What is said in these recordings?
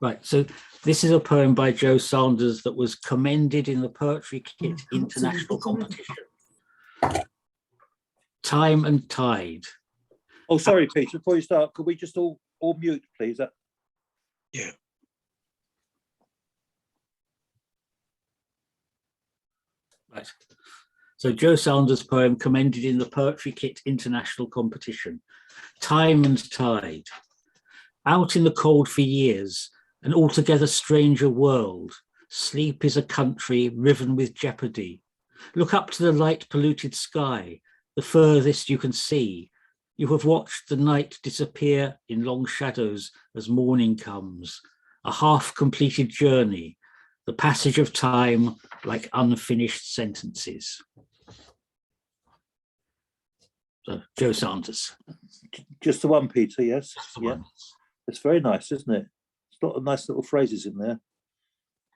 Right, so this is a poem by Joe Sanders that was commended in the Poetry Kit International Competition. Time and Tide. Oh, sorry, Peter, before you start, could we just all mute, please? Yeah. Right. So Joe Sanders' poem commended in the Poetry Kit International Competition. Time and Tide. Out in the cold for years, an altogether stranger world. Sleep is a country riven with jeopardy. Look up to the light polluted sky, the furthest you can see. You have watched the night disappear in long shadows as morning comes. A half-completed journey, the passage of time like unfinished sentences. So, Joe Sanders. Just the one, Peter, yes? That's the Yeah. one. It's very nice, isn't it? It's a lot of nice little phrases in there.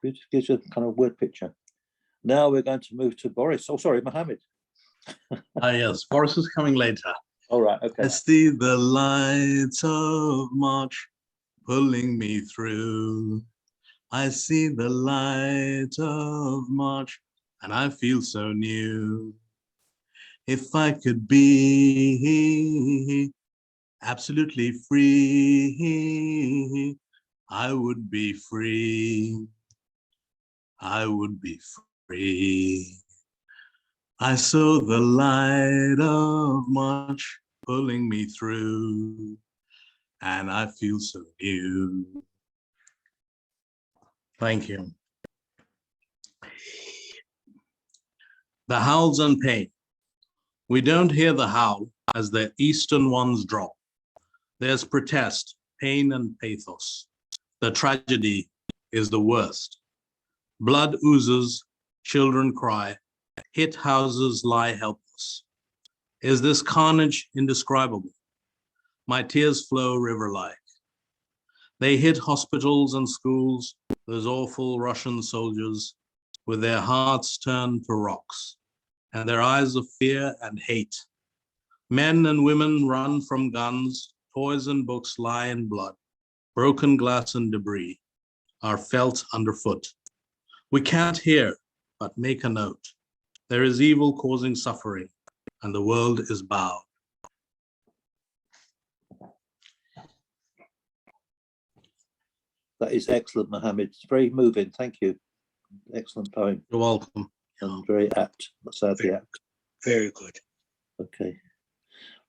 It gives you a kind of word picture. Now we're going to move to Boris. Oh, sorry, Mohammed. Yes, Boris is coming later. All right, okay. I see the lights of March pulling me through. I see the light of March and I feel so new. If I could be absolutely free, I would be free. I would be free. I saw the light of March pulling me through, and I feel so new. Thank you. The howls and pain. We don't hear the howl as the eastern ones drop. There's protest, pain and pathos. The tragedy is the worst. Blood oozes, children cry, hit houses lie helpless. Is this carnage indescribable? My tears flow river-like. They hit hospitals and schools, those awful Russian soldiers, with their hearts turned to rocks, and their eyes of fear and hate. Men and women run from guns, toys and books lie in blood, broken glass and debris are felt underfoot. We can't hear, but make a note. There is evil causing suffering, and the world is bowed. That is excellent, Mohammed. It's very moving. Thank you. Excellent poem. You're welcome. And very apt. Sadly apt. Very good. Okay.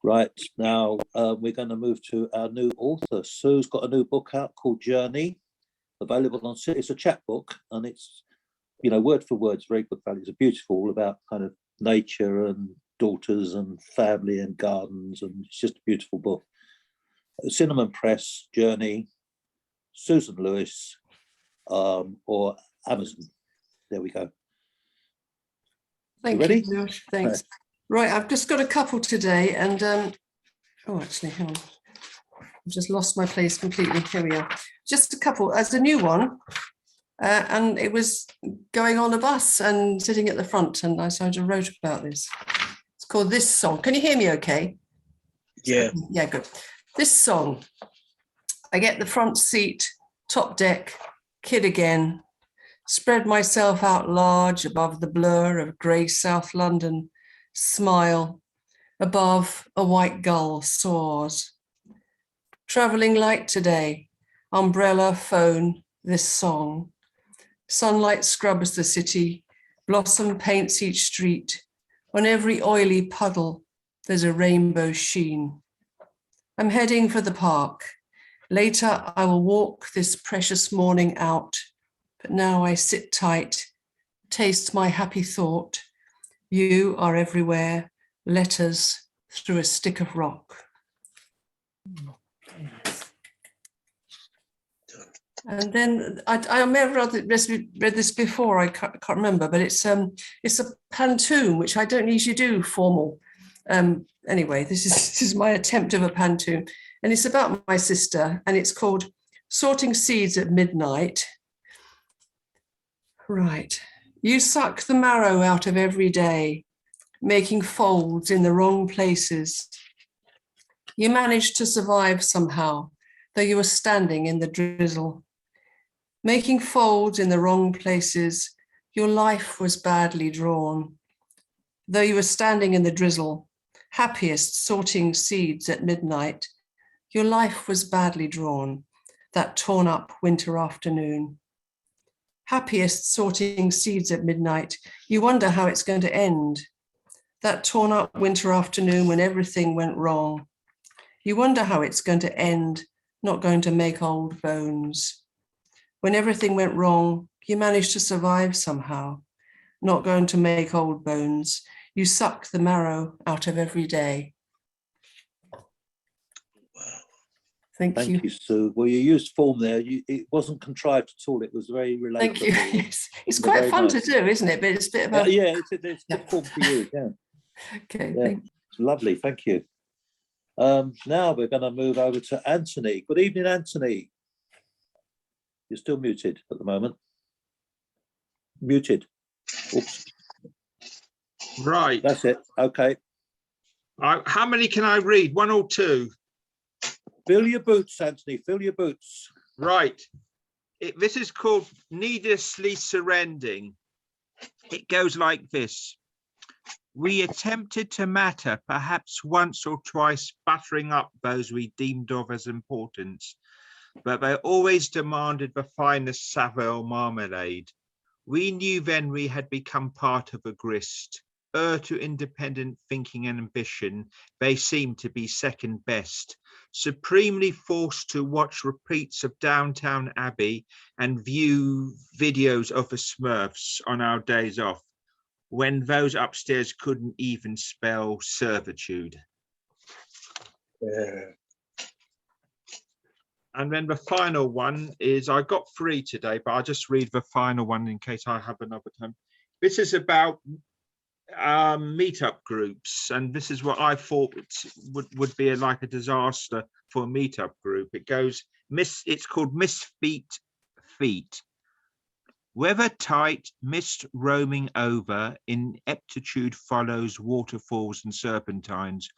Right. Now we're going to move to our new author. Sue's got a new book out called Journey, available on. It's a chapbook, and it's, you know, word for word, it's very good value. It's beautiful, all about kind of nature and daughters and family and gardens, and it's just a beautiful book. Cinnamon Press, Journey, Susan Lewis, or Amazon. There we go. Thank ready? you, Josh. Thanks. Right, I've just got a couple today, and oh, actually, hang on. I've just lost my place completely. Here we are. Just a couple. As a new one, and it was going on a bus and sitting at the front, and I wrote about this. It's called This Song. Can you hear me okay? Yeah. Yeah, good. This song. I get the front seat, top deck, kid again, spread myself out large above the blur of grey South London, smile, above a white gull soars. Travelling light today, umbrella, phone, this song. Sunlight scrubs the city, blossom paints each street. On every oily puddle, there's a rainbow sheen. I'm heading for the park. Later, I will walk this precious morning out, but now I sit tight, taste my happy thought. You are everywhere, letters through a stick of rock. And then I may have read this before, I can't remember, but it's a pantoum, which I don't usually do formal. Anyway, this is my attempt of a pantoum. And it's about my sister, and it's called Sorting Seeds at Midnight. Right. You suck the marrow out of every day, making folds in the wrong places. You manage to survive somehow, though you were standing in the drizzle. Making folds in the wrong places, your life was badly drawn. Though you were standing in the drizzle, happiest sorting seeds at midnight, your life was badly drawn, that torn up winter afternoon. Happiest sorting seeds at midnight, you wonder how it's going to end. That torn up winter afternoon when everything went wrong. You wonder how it's going to end, not going to make old bones. When everything went wrong, you managed to survive somehow, not going to make old bones. You suck the marrow out of every day. Thank Thank you. you, Sue. Well, you used form there. It wasn't contrived at all. It was very relatable. Thank you. It's They're quite very fun nice. to do, isn't it? But it's a bit of a, Yeah, it's Yeah. good form to use. Yeah, okay. yeah. Thank It's lovely. Thank you. Now we're going to move over to Anthony. Good evening, Anthony. You're still muted at the moment. Muted. Oops, Right. that's it. Okay. How many can I read? One or two? Fill your boots, Anthony. Fill your boots. Right. This is called Needlessly Surrendering. It goes like this. We attempted to matter, perhaps once or twice, buttering up those we deemed of as importance, but they always demanded the finest Savile marmalade. We knew then we had become part of a grist. To independent thinking and ambition, they seemed to be second best. Supremely forced to watch repeats of Downtown Abbey and view videos of the Smurfs on our days off, when those upstairs couldn't even spell servitude. Yeah. And then the final one is, I got three today, but I'll just read the final one in case I have another time. This is about meetup groups, and this is what I thought would be like a disaster for a meetup group. It goes, it's called Misfit Feet. Weather tight, mist roaming over, ineptitude follows waterfalls and serpentines.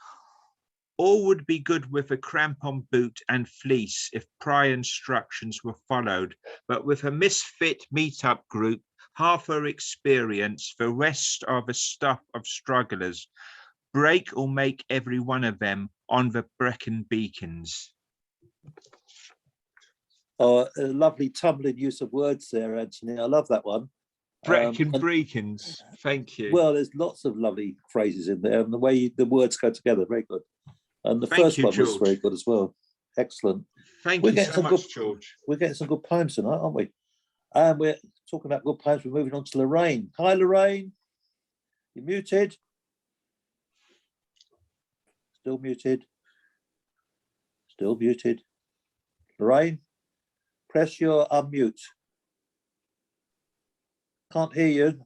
All would be good with a crampon boot and fleece if prior instructions were followed, but with a misfit meetup group, half her experience, the rest are the stuff of strugglers. Break or make every one of them on the Brecon beacons. Oh, a lovely tumbling use of words there, Anthony. I love that one. Brecon and- beacons, thank you. Well, there's lots of lovely phrases in there, and the way the words go together, very good. And the Thank first you, one was George. very good as well. Excellent. Thank we're you getting so some much, good- George. We're getting some good poems tonight, aren't we? And we're talking about good poems. We're moving on to Lorraine. Hi, Lorraine. You're muted. Still muted. Still muted. Lorraine, press your unmute. Can't hear you.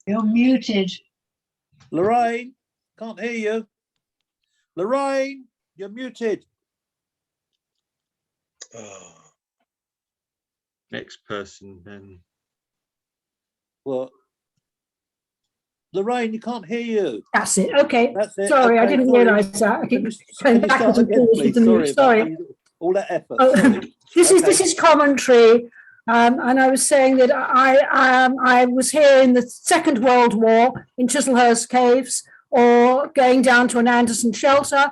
You're muted. Lorraine, can't hear you. Lorraine, you're muted. Oh, Next person, then. Well, Lorraine, you can't hear you. That's it. Okay. That's it. Sorry, I Okay, didn't sorry. realise that. I Can keep you- going can you backwards start and again, forwards with please? the mute. Sorry Sorry. about all that effort. Oh, Sorry. This Okay. is commentary, and I was saying that I was here in the Second World War in Chislehurst Caves, or going down to an Anderson shelter,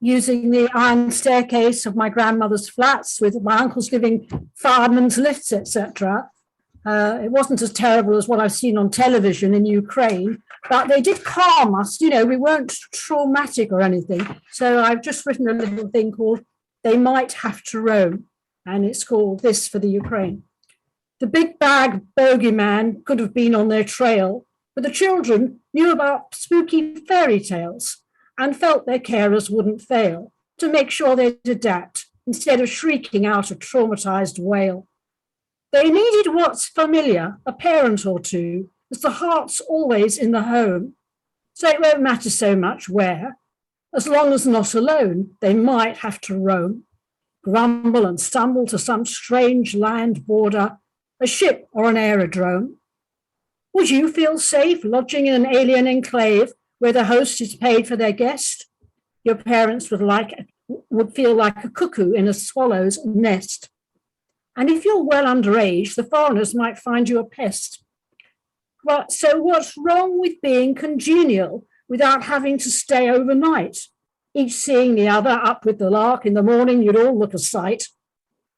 using the iron staircase of my grandmother's flats with my uncles giving firemen's lifts, etc. It wasn't as terrible as what I've seen on television in Ukraine, but they did calm us. You know, we weren't traumatic or anything. So I've just written a little thing called "They Might Have to Roam," and it's called this for the Ukraine. The big bag bogeyman could have been on their trail, but the children knew about spooky fairy tales and felt their carers wouldn't fail to make sure they'd adapt instead of shrieking out a traumatized wail. They needed what's familiar, a parent or two, as the heart's always in the home. So it won't matter so much where, as long as not alone, they might have to roam, grumble and stumble to some strange land border, a ship or an aerodrome. Would you feel safe lodging in an alien enclave where the host is paid for their guest? Your parents would would feel like a cuckoo in a swallow's nest. And if you're well underage, the foreigners might find you a pest. Well, so what's wrong with being congenial without having to stay overnight? Each seeing the other up with the lark in the morning, you'd all look a sight.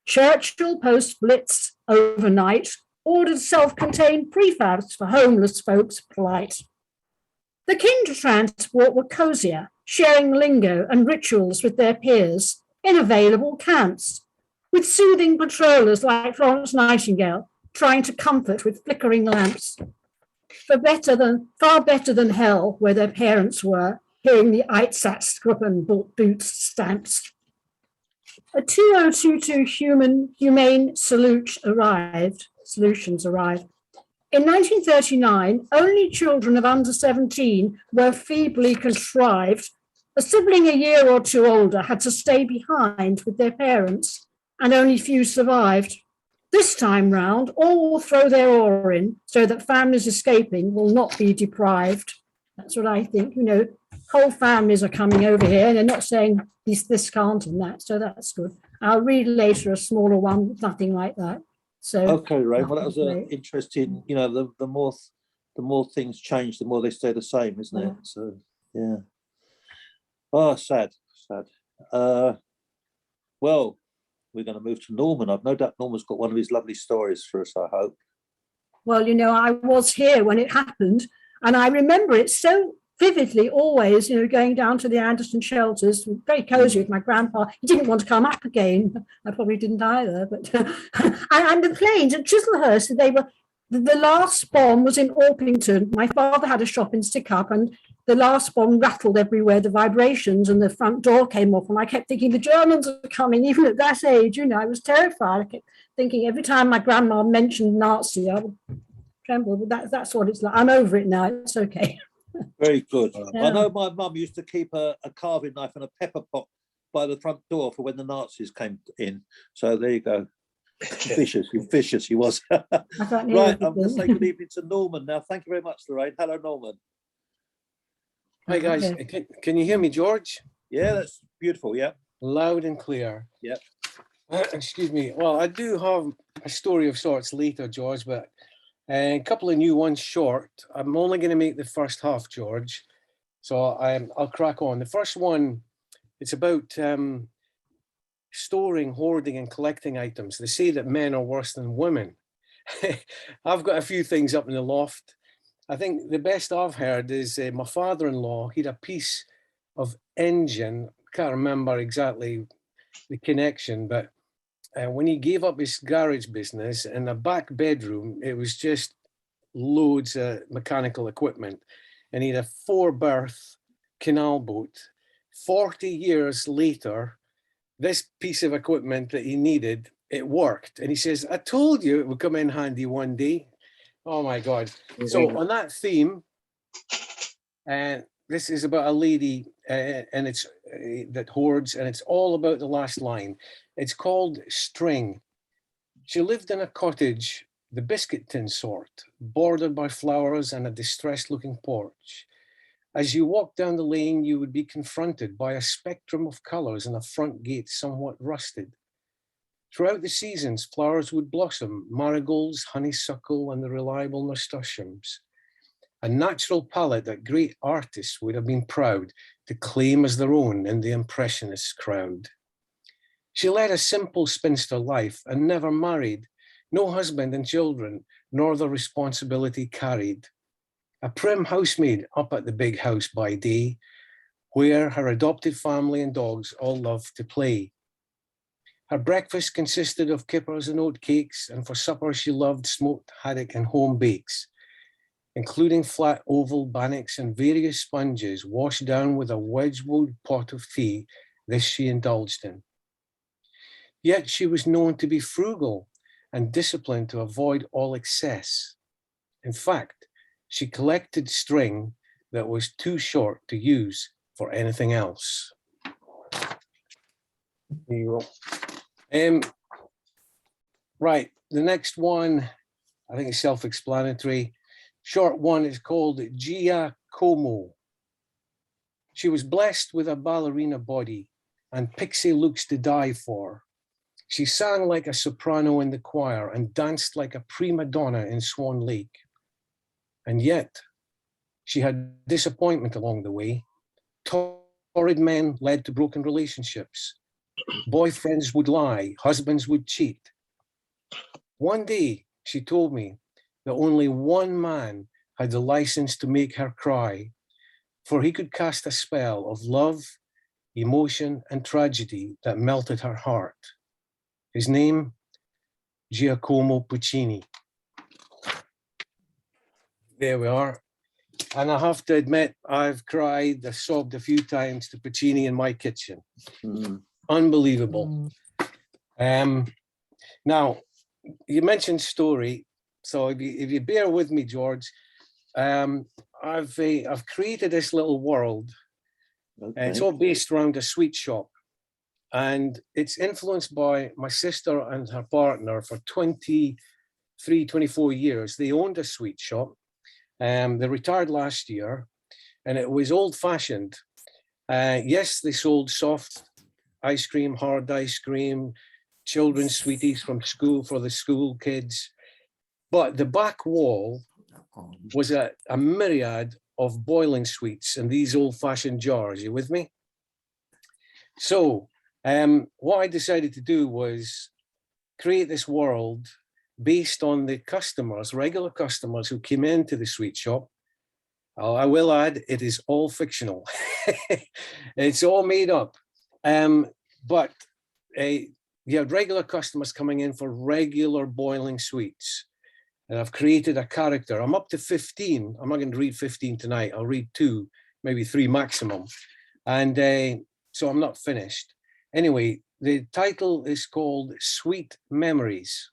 Churchill post blitz overnight, ordered self-contained prefabs for homeless folks polite. The Kinder transport were cosier, sharing lingo and rituals with their peers in available camps, with soothing patrollers like Florence Nightingale trying to comfort with flickering lamps. Far better than hell where their parents were, hearing the Einsatzgruppen boots stamps. A 2022 humane solutions arrived. In 1939, only children of under 17 were feebly contrived. A sibling a year or two older had to stay behind with their parents, and only few survived. This time round, all will throw their oar in so that families escaping will not be deprived. That's what I think. You know, whole families are coming over here and they're not saying this can't and that, so that's good. I'll read later a smaller one, nothing like that. So Okay, Ray. Well, that was interesting. You know, the more things change, the more they stay the same, isn't it? So yeah. Oh, sad. Well, we're going to move to Norman. I've no doubt Norman's got one of his lovely stories for us, I hope. Well, you know, I was here when it happened, and I remember it so vividly always, you know, going down to the Anderson shelters, very cozy with my grandpa. He didn't want to come up again. I probably didn't either, but and the planes at Chislehurst, they were, the last bomb was in Orpington. My father had a shop in Sidcup, and the last bomb rattled everywhere, the vibrations, and the front door came off. And I kept thinking, the Germans are coming, even at that age, you know, I was terrified. I kept thinking every time my grandma mentioned Nazi, I would tremble, but that's what it's like. I'm over it now, it's okay. Very good. Yeah. I know my mum used to keep a carving knife and a pepper pot by the front door for when the Nazis came in. So there you go. Vicious he was. Right, I'm going to say good evening to Norman now. Thank you very much, Lorraine. Hello, Norman. Hi guys, can you hear me, George? Yeah, that's beautiful. Yeah, loud and clear. Yep. Excuse me. Well, I do have a story of sorts later, George, but a couple of new ones short. I'm only going to make the first half, George. So I'll crack on. The first one, it's about storing, hoarding and collecting items. They say that men are worse than women. I've got a few things up in the loft. I think the best I've heard is my father-in-law, he had a piece of engine, can't remember exactly the connection, but when he gave up his garage business, in the back bedroom, it was just loads of mechanical equipment. And he had a 4-berth canal boat. 40 years later, this piece of equipment that he needed, it worked. And he says, I told you it would come in handy one day. Oh my God. So on that theme, and this is about a lady and it's that hoards, and it's all about the last line. It's called String. She lived in a cottage, the biscuit tin sort, bordered by flowers and a distressed looking porch. As you walked down the lane, you would be confronted by a spectrum of colors and a front gate somewhat rusted. Throughout the seasons, flowers would blossom, marigolds, honeysuckle, and the reliable nasturtiums. A natural palette that great artists would have been proud to claim as their own in the Impressionist crowd. She led a simple spinster life and never married, no husband and children, nor the responsibility carried. A prim housemaid up at the big house by day, where her adopted family and dogs all loved to play. Her breakfast consisted of kippers and oat cakes, and for supper she loved smoked haddock and home bakes, including flat oval bannocks and various sponges washed down with a Wedgwood pot of tea. This she indulged in. Yet she was known to be frugal and disciplined to avoid all excess. In fact, she collected string that was too short to use for anything else. There you go. Right, the next one, I think it's self-explanatory. Short one is called Giacomo. She was blessed with a ballerina body, and pixie looks to die for. She sang like a soprano in the choir and danced like a prima donna in Swan Lake. And yet, she had disappointment along the way. Torrid men led to broken relationships. Boyfriends would lie, husbands would cheat. One day, she told me that only one man had the license to make her cry, for he could cast a spell of love, emotion, and tragedy that melted her heart. His name, Giacomo Puccini. There we are. And I have to admit, I've cried, I sobbed a few times to Puccini in my kitchen. Unbelievable. Now, you mentioned story. So if you bear with me, George, I've created this little world. Okay. It's all based around a sweet shop. And it's influenced by my sister and her partner for 23, 24 years. They owned a sweet shop. They retired last year, and it was old-fashioned. Yes, they sold soft ice cream, hard ice cream, children's sweeties from school for the school kids. But the back wall was a myriad of boiling sweets in these old-fashioned jars. You with me? So what I decided to do was create this world based on the customers, regular customers who came into the sweet shop. I will add, it is all fictional. It's all made up. But you had regular customers coming in for regular boiling sweets. And I've created a character. I'm up to 15. I'm not going to read 15 tonight. I'll read 2, maybe 3 maximum. And so I'm not finished. Anyway, the title is called Sweet Memories.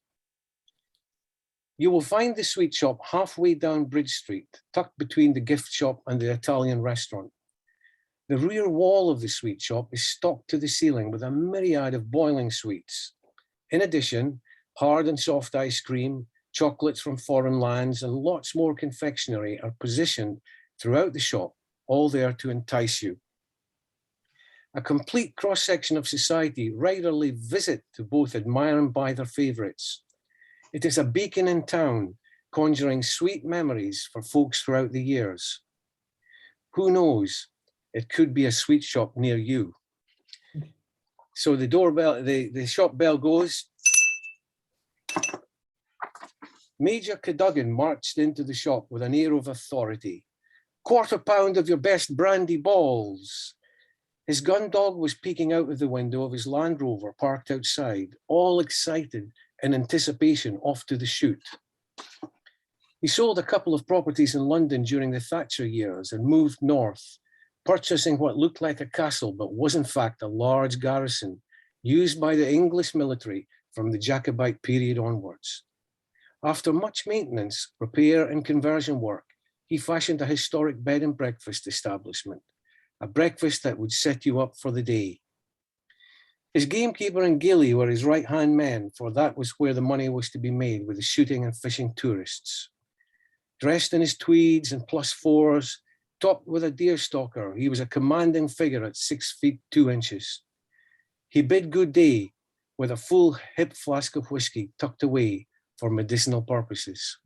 You will find the sweet shop halfway down Bridge Street, tucked between the gift shop and the Italian restaurant. The rear wall of the sweet shop is stocked to the ceiling with a myriad of boiling sweets. In addition, hard and soft ice cream, chocolates from foreign lands, and lots more confectionery are positioned throughout the shop, all there to entice you. A complete cross-section of society regularly visit to both admire and buy their favorites. It is a beacon in town, conjuring sweet memories for folks throughout the years. Who knows? It could be a sweet shop near you. So the doorbell, the shop bell goes. Major Cadogan marched into the shop with an air of authority. "1/4 pound of your best brandy balls." His gun dog was peeking out of the window of his Land Rover parked outside, all excited in anticipation off to the shoot. He sold a couple of properties in London during the Thatcher years and moved north, purchasing what looked like a castle but was in fact a large garrison used by the English military from the Jacobite period onwards. After much maintenance, repair and conversion work, he fashioned a historic bed and breakfast establishment, a breakfast that would set you up for the day. His gamekeeper and ghillie were his right-hand men, for that was where the money was to be made with the shooting and fishing tourists. Dressed in his tweeds and +4s, topped with a deer stalker, he was a commanding figure at 6 feet 2 inches. He bid good day with a full hip flask of whiskey tucked away for medicinal purposes.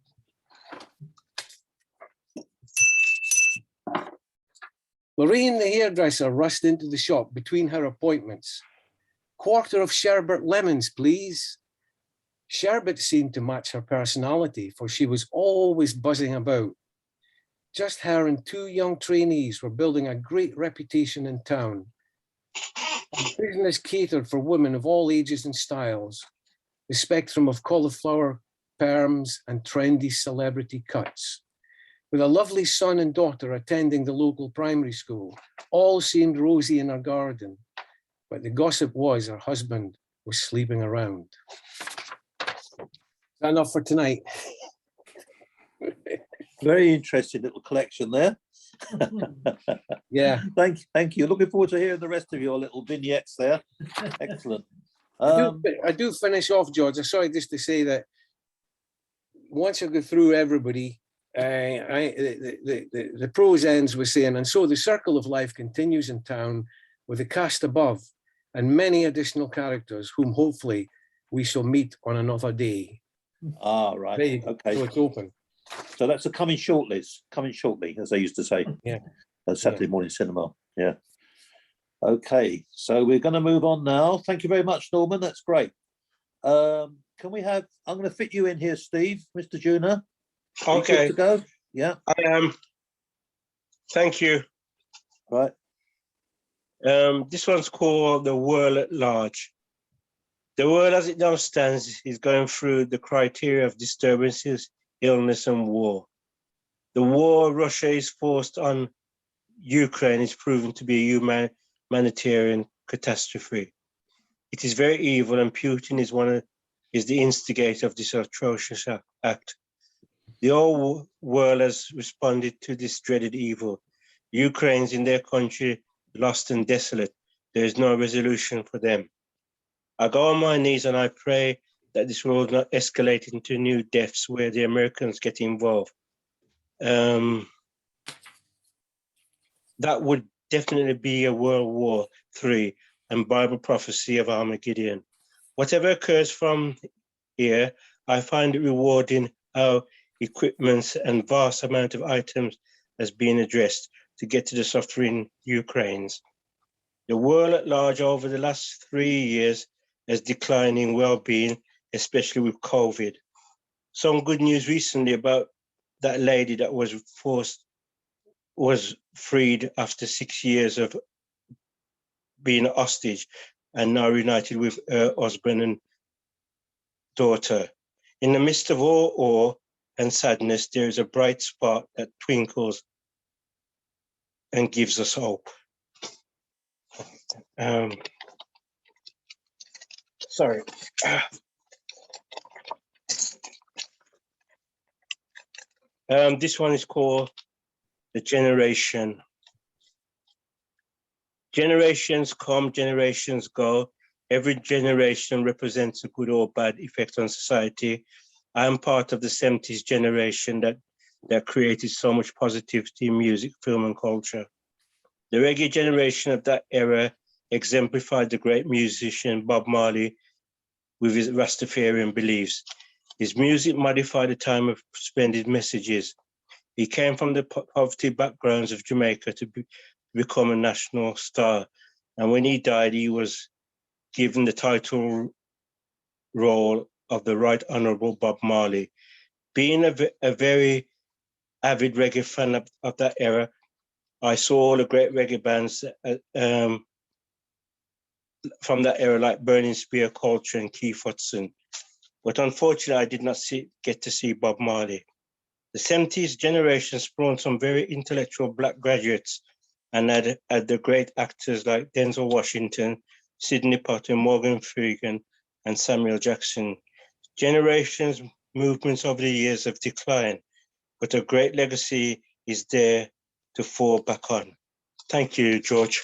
Lorraine, the hairdresser, rushed into the shop between her appointments. "1/4 of sherbet lemons, please." Sherbet seemed to match her personality, for she was always buzzing about. Just her and 2 young trainees were building a great reputation in town. The business catered for women of all ages and styles, the spectrum of cauliflower perms and trendy celebrity cuts. With a lovely son and daughter attending the local primary school, all seemed rosy in her garden, but the gossip was her husband was sleeping around. Is that enough for tonight? Very interesting little collection there. Yeah. Thank you. Looking forward to hearing the rest of your little vignettes there. Excellent. I do finish off, George. I'm sorry, just to say that once I go through everybody, the prose ends with saying, "And so the circle of life continues in town with the cast above, and many additional characters whom hopefully we shall meet on another day. Ah, There right. you go. Okay. So it's open. So that's a coming shortly, as they used to say. Yeah. Saturday morning cinema. Yeah. Okay, so we're going to move on now. Thank you very much, Norman. That's great. Can we have? I'm going to fit you in here, Steve, Mr. Juna. You good Okay, to go. Yeah. I am. Thank you. Right. This one's called The World at Large. The world as it now stands is going through the criteria of disturbances, illness, and war. The war Russia is forced on Ukraine is proven to be a humanitarian catastrophe. It is very evil, and Putin is the instigator of this atrocious act. The whole world has responded to this dreaded evil. Ukrainians in their country lost and desolate. There is no resolution for them. I go on my knees and I pray that this will not escalate into new deaths where the Americans get involved. That would definitely be a World War III and Bible prophecy of Armageddon. Whatever occurs from here, I find it rewarding how equipment and vast amount of items has been addressed to get to the suffering Ukrainians. The world at large over the last 3 years has declined in well-being, especially with COVID. Some good news recently about that lady that was freed after 6 years of being a hostage and now reunited with her husband and daughter. In the midst of all awe and sadness, there is a bright spot that twinkles and gives us hope. Sorry. This one is called The Generation. Generations come, generations go. Every generation represents a good or bad effect on society. I am part of the 70s generation that created so much positivity in music, film, and culture. The reggae generation of that era exemplified the great musician Bob Marley with his Rastafarian beliefs. His music modified the time of splendid messages. He came from the poverty backgrounds of Jamaica to become a national star. And when he died, he was given the title role of the Right Honourable Bob Marley. Being a very avid reggae fan of that era, I saw all the great reggae bands from that era, like Burning Spear, Culture, and Keith Hudson. But unfortunately, I did not get to see Bob Marley. The 70s generation spawned some very intellectual Black graduates and had the great actors like Denzel Washington, Sidney Potter, Morgan Freeman, and Samuel Jackson. Generations, movements over the years have declined, but a great legacy is there to fall back on. Thank you, George.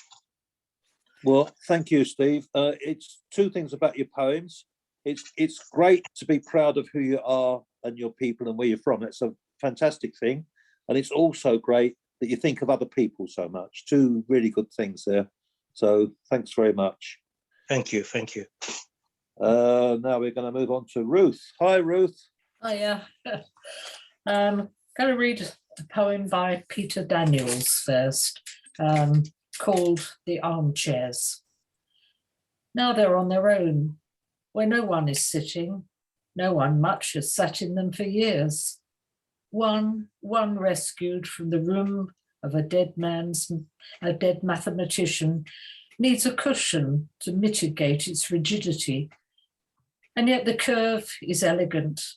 Well, thank you, Steve. It's two things about your poems. It's great to be proud of who you are and your people and where you're from. That's a fantastic thing. And it's also great that you think of other people so much. Two really good things there. So thanks very much. Thank you. Thank you. Now we're going to move on to Ruth. Hi, Ruth. Hiya. Going to read a poem by Peter Daniels first, called The Armchairs. Now they're on their own, where no one is sitting. No one much has sat in them for years. One rescued from the room of a dead mathematician needs a cushion to mitigate its rigidity, and yet the curve is elegant.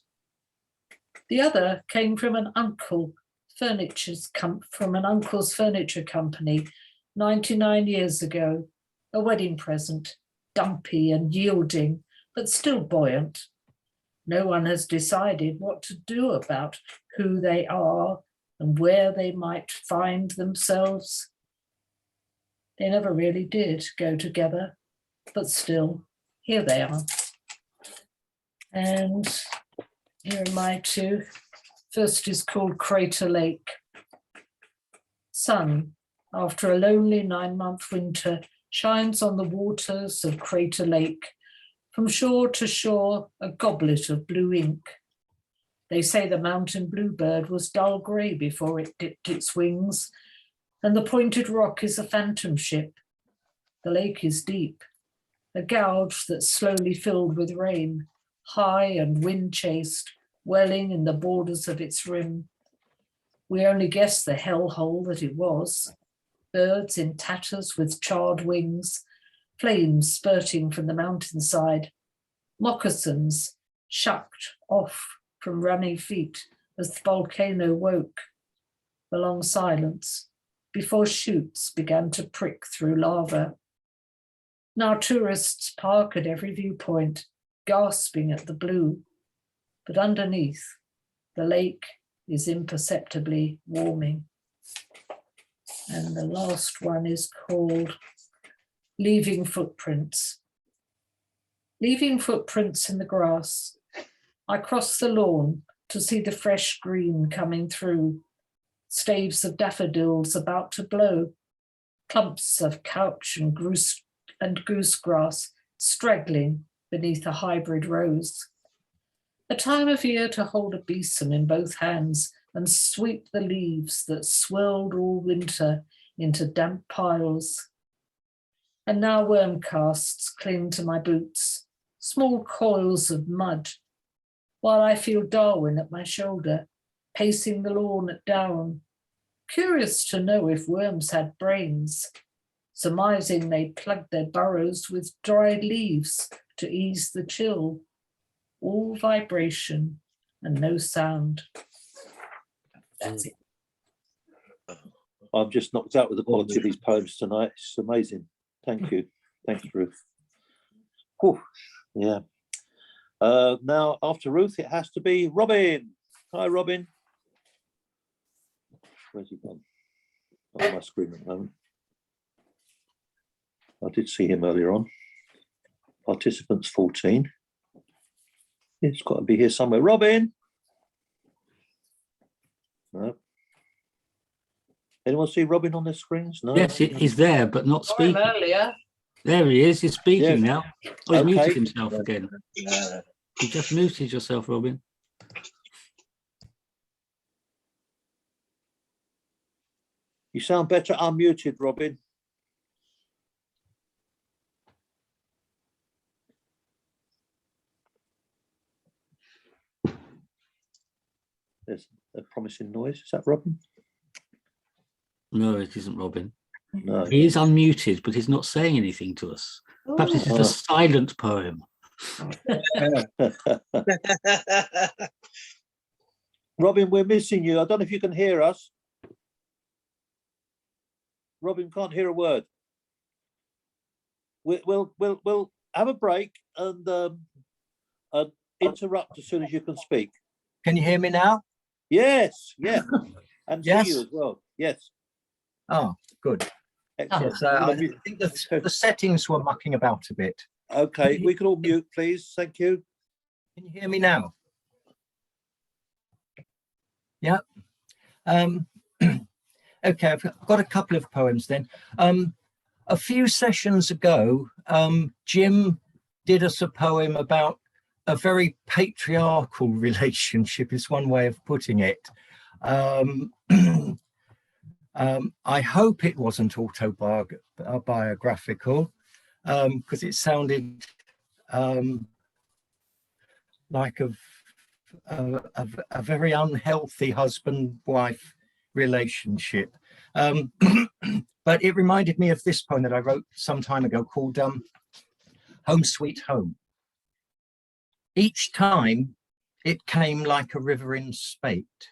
The other came from an uncle's furniture company 99 years ago, a wedding present, dumpy and yielding, but still buoyant. No one has decided what to do about who they are and where they might find themselves. They never really did go together, but still, here they are. And here are my two. First is called Crater Lake. Sun, after a lonely 9-month winter, shines on the waters of Crater Lake. From shore to shore, a goblet of blue ink. They say the mountain bluebird was dull grey before it dipped its wings, and the pointed rock is a phantom ship. The lake is deep, a gouge that's slowly filled with rain, high and wind-chased, welling in the borders of its rim. We only guessed the hellhole that it was. Birds in tatters with charred wings, flames spurting from the mountainside, moccasins shucked off from runny feet as the volcano woke. A long silence before shoots began to prick through lava. Now tourists park at every viewpoint, gasping at the blue, but underneath, the lake is imperceptibly warming. And the last one is called Leaving Footprints. Leaving footprints in the grass, I cross the lawn to see the fresh green coming through, staves of daffodils about to blow, clumps of couch and goosegrass straggling beneath a hybrid rose. A time of year to hold a besom in both hands and sweep the leaves that swirled all winter into damp piles. And now worm casts cling to my boots, small coils of mud, while I feel Darwin at my shoulder, pacing the lawn at down, curious to know if worms had brains, surmising they plugged their burrows with dried leaves to ease the chill. All vibration and no sound. That's it. I'm just knocked out with the quality of these poems tonight. It's amazing. Thank you. Thanks, Ruth. Whew. Yeah. Now, after Ruth, it has to be Robin. Hi, Robin. Where's he gone? Not on my screen at the moment. I did see him earlier on. Participants 14. It's got to be here somewhere. Robin. No. Anyone see Robin on their screens? No. Yes, he's there, but not Saw him speaking. earlier. There he is. He's speaking Yeah. now. Oh, he's Okay. muted himself again. You just muted yourself, Robin. You sound better unmuted, Robin. There's a promising noise. Is that Robin? No, it isn't Robin. No. He is unmuted, but he's not saying anything to us. Perhaps this is Oh. a silent poem. Robin, we're missing you. I don't know if you can hear us. Robin can't hear a word. We'll have a break and interrupt as soon as you can speak. Can you hear me now? Yes, yeah, and Yes. see you as well. Yes, Oh, good. excellent. Yes, I think the settings were mucking about a bit. Okay, we can all mute, please. Thank you. Can you hear me now? Yeah. Okay, I've got a couple of poems then. A few sessions ago, Jim did us a poem about a very patriarchal relationship, is one way of putting it. I hope it wasn't autobiographical, because it sounded like a very unhealthy husband-wife relationship. But it reminded me of this poem that I wrote some time ago called Home Sweet Home. Each time it came like a river in spate,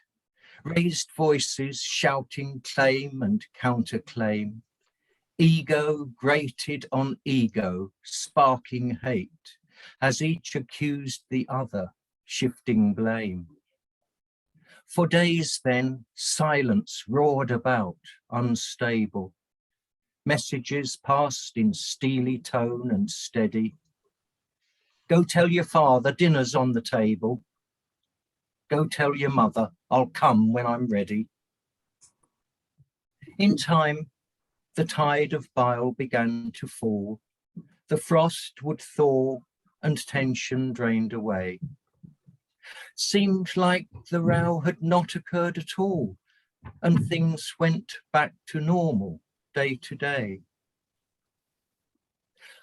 raised voices shouting claim and counterclaim, ego grated on ego, sparking hate, as each accused the other, shifting blame. For days then, silence roared about, unstable. Messages passed in steely tone and steady. Go tell your father dinner's on the table. Go tell your mother I'll come when I'm ready. In time, the tide of bile began to fall. The frost would thaw and tension drained away. Seemed like the row had not occurred at all, and things went back to normal day to day.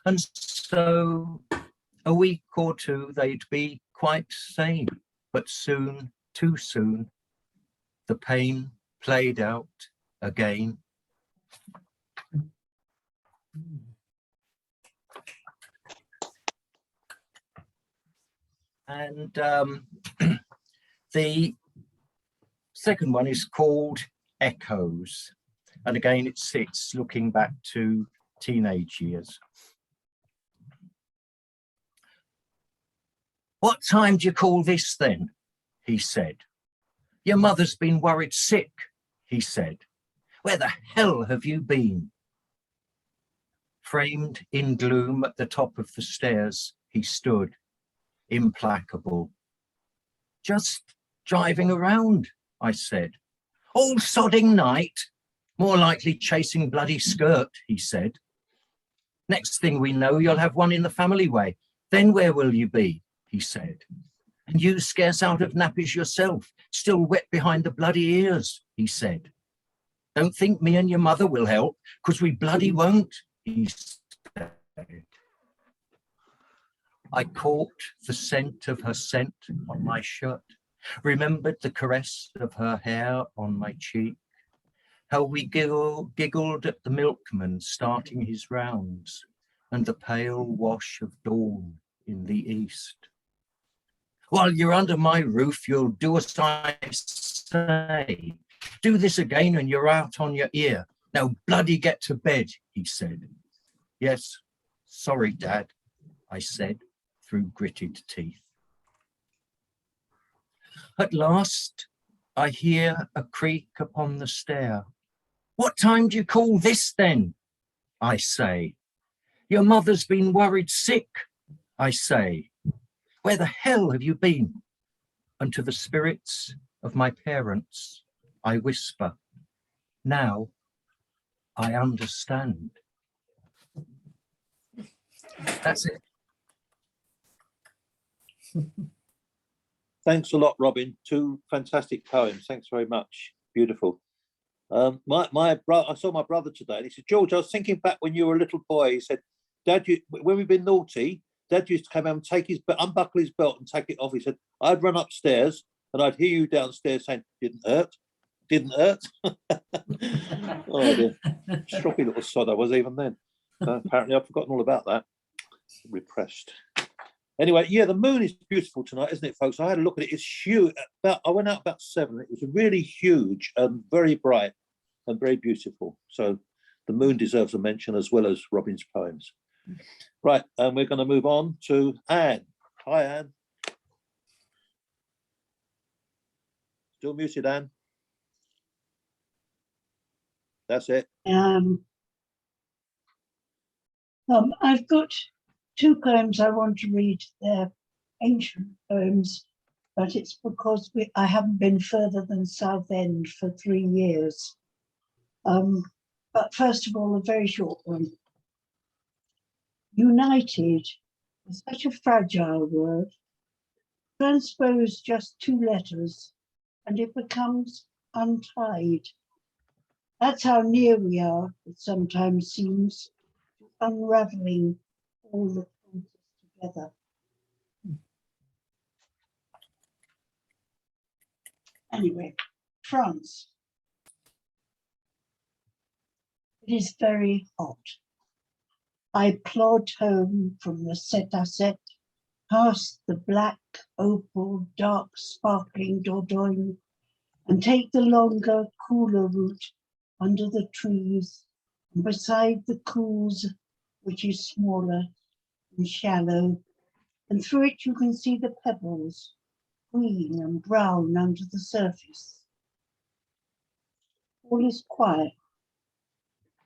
And so a week or two they'd be quite sane, but soon, too soon, the pain played out again. And the second one is called Echoes. And again, it sits looking back to teenage years. What time do you call this then? He said. Your mother's been worried sick, he said. Where the hell have you been? Framed in gloom at the top of the stairs, he stood, implacable. Just driving around, I said. All sodding night, more likely chasing bloody skirt, he said. Next thing we know, you'll have one in the family way. Then where will you be? He said. And you scarce out of nappies yourself, still wet behind the bloody ears, he said. Don't think me and your mother will help, 'cause we bloody won't, he said. I caught the scent of her scent on my shirt, remembered the caress of her hair on my cheek, how we giggled at the milkman starting his rounds, and the pale wash of dawn in the east. While you're under my roof, you'll do as I say. Do this again and you're out on your ear. Now bloody get to bed, he said. Yes, sorry, Dad, I said through gritted teeth. At last, I hear a creak upon the stair. What time do you call this then? I say. Your mother's been worried sick, I say. Where the hell have you been? And to the spirits of my parents, I whisper, now I understand. That's it. Thanks a lot, Robin. Two fantastic poems. Thanks very much. Beautiful. My brother, I saw my brother today, and he said, George, I was thinking back when you were a little boy. He said, Dad, when we've been naughty, Dad used to come home and take unbuckle his belt and take it off. He said, I'd run upstairs and I'd hear you downstairs saying, didn't hurt, didn't hurt. Oh dear, stroppy little sod I was even then. Apparently I've forgotten all about that. Repressed. Anyway, yeah, the moon is beautiful tonight, isn't it, folks? I had a look at it. It's huge. I went out about 7. It was really huge and very bright and very beautiful. So the moon deserves a mention as well as Robin's poems. Right, and we're going to move on to Anne. Hi, Anne. Still muted, Anne. That's it. I've got 2 poems I want to read. They're ancient poems, but it's because I haven't been further than Southend for 3 years. But first of all, a very short one. United is such a fragile word. Transpose just 2 letters and it becomes untied. That's how near we are, it sometimes seems, to unraveling all the pieces together. Anyway, France. It is very hot. I plod home from the Set-à-Set, past the black, opal, dark, sparkling Dordogne, and take the longer, cooler route under the trees and beside the Couze, which is smaller and shallow, and through it you can see the pebbles, green and brown under the surface. All is quiet.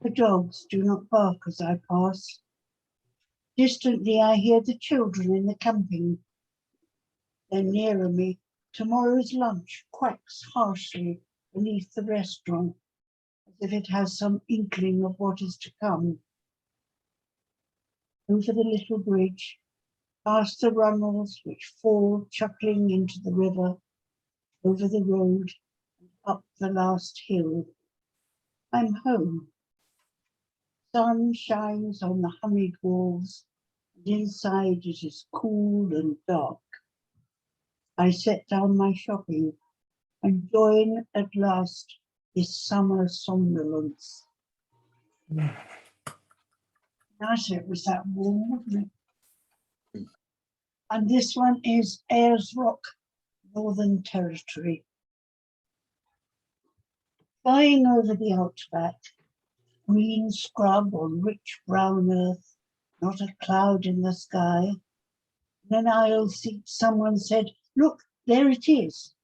The dogs do not bark as I pass. Distantly I hear the children in the camping. Then nearer me, tomorrow's lunch quacks harshly beneath the restaurant as as if it has some inkling of what is to come. Over the little bridge, past the runnels which fall chuckling into the river, over the road, and up the last hill. I'm home. Sun shines on the honeyed walls, and inside it is cool and dark. I set down my shopping and join at last this summer somnolence. Nice, it was that warm, wasn't it? And this one is Ayers Rock, Northern Territory. Flying over the outback, green scrub on rich brown earth, not a cloud in the sky. In an aisle seat, someone said, "Look, there it is."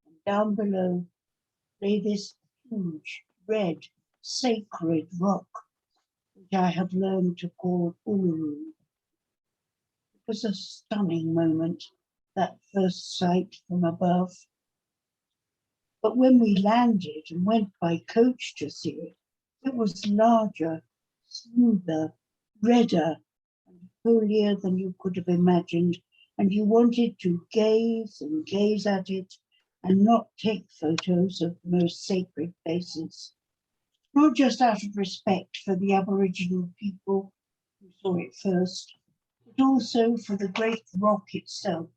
And down below lay this huge, red, sacred rock, which I have learned to call Uluru. It was a stunning moment, that first sight from above. But when we landed and went by coach to see it, it was larger, smoother, redder, and holier than you could have imagined, and you wanted to gaze and gaze at it and not take photos of the most sacred places, not just out of respect for the Aboriginal people who saw it first, but also for the great rock itself.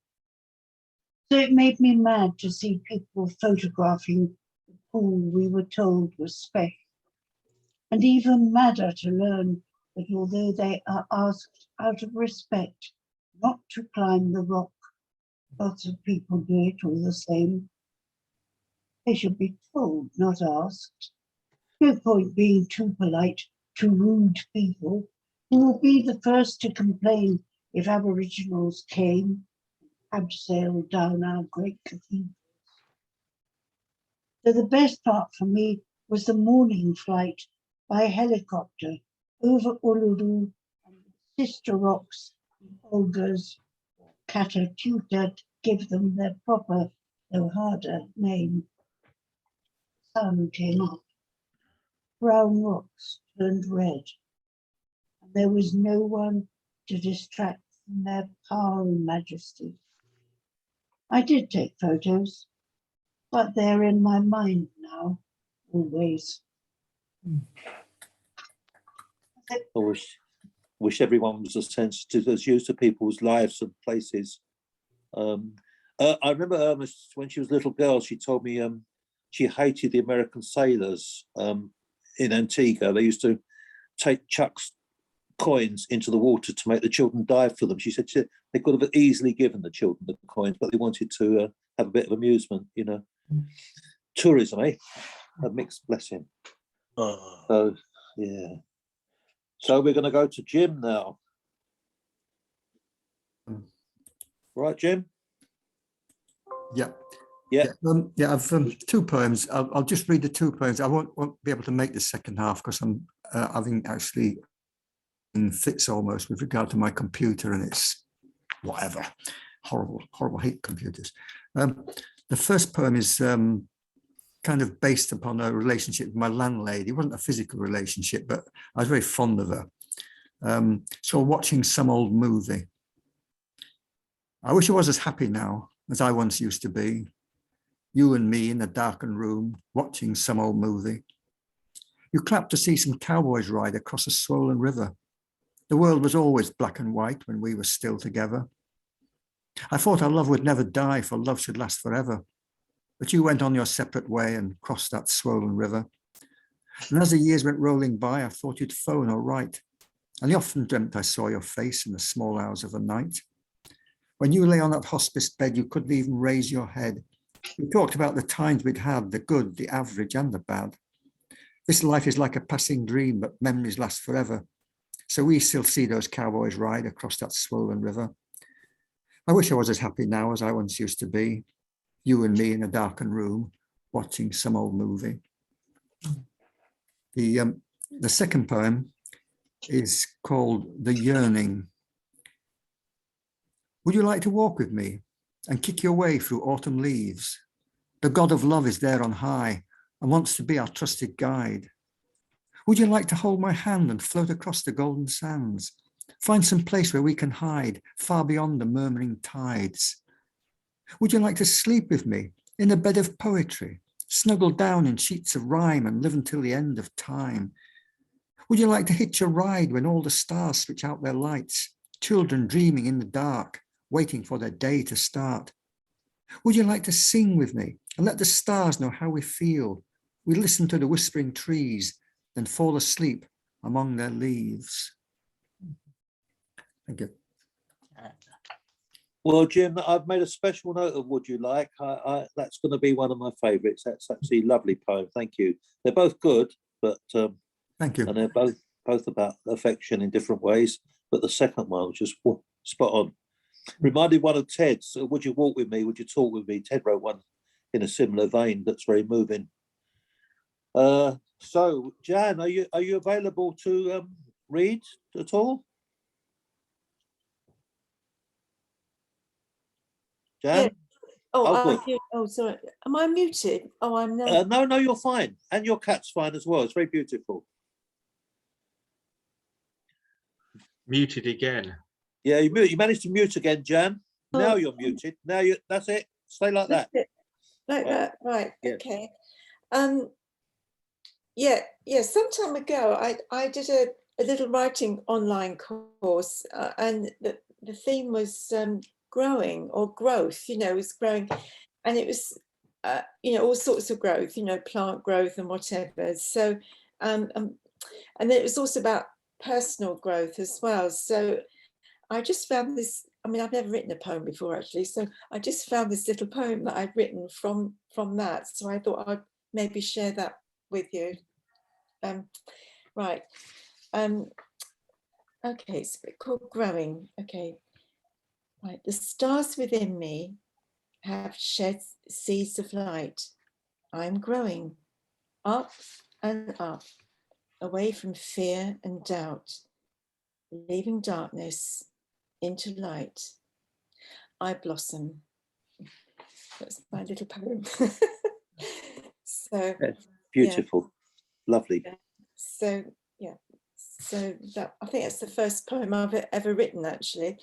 So it made me mad to see people photographing the pool we were told was special, and even madder to learn that although they are asked out of respect not to climb the rock, lots of people do it all the same. They should be told, not asked. No point being too polite to rude people who will be the first to complain if Aboriginals came and abseiled down our great cathedrals. So the best part for me was the morning flight by helicopter over Uluru and the sister rocks, the Olgas, Catatuta, give them their proper, though harder, name. Sun came up. Brown rocks turned red, and there was no one to distract from their power and majesty. I did take photos, but they're in my mind now, always. I wish everyone was as sensitive as you to people's lives and places. I remember Ernest, when she was a little girl, she told me she hated the American sailors in Antigua. They used to chuck coins into the water to make the children dive for them. She said they could have easily given the children the coins, but they wanted to have a bit of amusement, you know. Tourism, eh? A mixed blessing. So, yeah. So we're going to go to Jim now. Right, Jim? Yeah. Yeah. I've two poems. I'll just read the two poems. I won't be able to make the second half because I'm having actually in fits almost with regard to my computer, and it's whatever. Horrible, hate computers. The first poem is kind of based upon a relationship with my landlady. It wasn't a physical relationship, but I was very fond of her. So watching some old movie. I wish I was as happy now as I once used to be. You and me in a darkened room, watching some old movie. You clapped to see some cowboys ride across a swollen river. The world was always black and white when we were still together. I thought our love would never die, for love should last forever. But you went on your separate way and crossed that swollen river. And as the years went rolling by, I thought you'd phone or write. And I often dreamt I saw your face in the small hours of the night. When you lay on that hospice bed, you couldn't even raise your head. You talked about the times we'd had, the good, the average, and the bad. This life is like a passing dream, but memories last forever. So we still see those cowboys ride across that swollen river. I wish I was as happy now as I once used to be. You and me in a darkened room, watching some old movie. The second poem is called The Yearning. Would you like to walk with me and kick your way through autumn leaves? The God of love is there on high, and wants to be our trusted guide. Would you like to hold my hand and float across the golden sands? Find some place where we can hide, far beyond the murmuring tides. Would you like to sleep with me in a bed of poetry, snuggle down in sheets of rhyme and live until the end of time? Would you like to hitch a ride when all the stars switch out their lights, children dreaming in the dark, waiting for their day to start? Would you like to sing with me and let the stars know how we feel? We listen to the whispering trees, then fall asleep among their leaves. Thank you. Well, Jim, I've made a special note of Would You Like. That's going to be one of my favourites. That's actually a lovely poem. Thank you. They're both good, but Thank you. and they're both about affection in different ways. But the second one was just spot on. Reminded one of Ted's. Would you walk with me? Would you talk with me? Ted wrote one in a similar vein that's very moving. So, Jan, are you available to read at all? Jan? Yeah. Oh, good. oh, sorry. Am I muted? Oh, I'm not. No, you're fine. And your cat's fine as well. It's very beautiful. Muted again. Yeah, you managed to mute again, Jan. Now you're muted. Now that's it. Stay like that. Like that, right? Yeah. Okay. Yeah. Some time ago, I did a little writing online course, and the theme was growing or growth. It was growing, and it was all sorts of growth. Plant growth and whatever. So, and then it was also about personal growth as well. So I just found this. I mean, I've never written a poem before, actually. So I just found this little poem that I'd written from that. So I thought I'd maybe share that with you. Right. Okay, it's called Growing. Okay. Right. The stars within me have shed seeds of light. I'm growing up and up, away from fear and doubt, leaving darkness into light. I blossom. That's my little poem. So beautiful, lovely. So that, I think that's the first poem I've ever written, actually.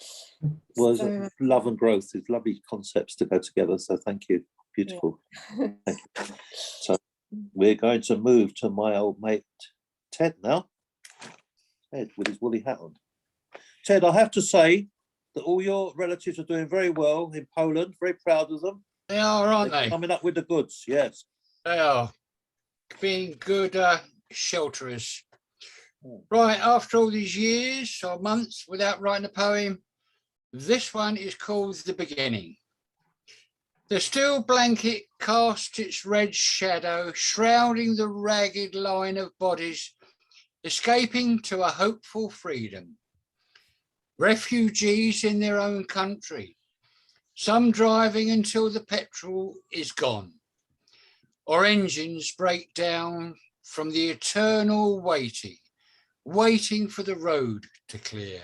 Well, So, love and growth is lovely concepts to go together. So thank you. Beautiful. yeah. Thank you. So we're going to move to my old mate Ted now. Ted with his woolly hat on. Ted, I have to say that all your relatives are doing very well in Poland. Very proud of them. They are, aren't They're they? coming up with the goods. Yes. They are. Being good shelterers. Right, after all these years or months without writing a poem, this one is called The Beginning. The steel blanket casts its red shadow, shrouding the ragged line of bodies escaping to a hopeful freedom. Refugees in their own country, some driving until the petrol is gone, or engines break down from the eternal waiting for the road to clear.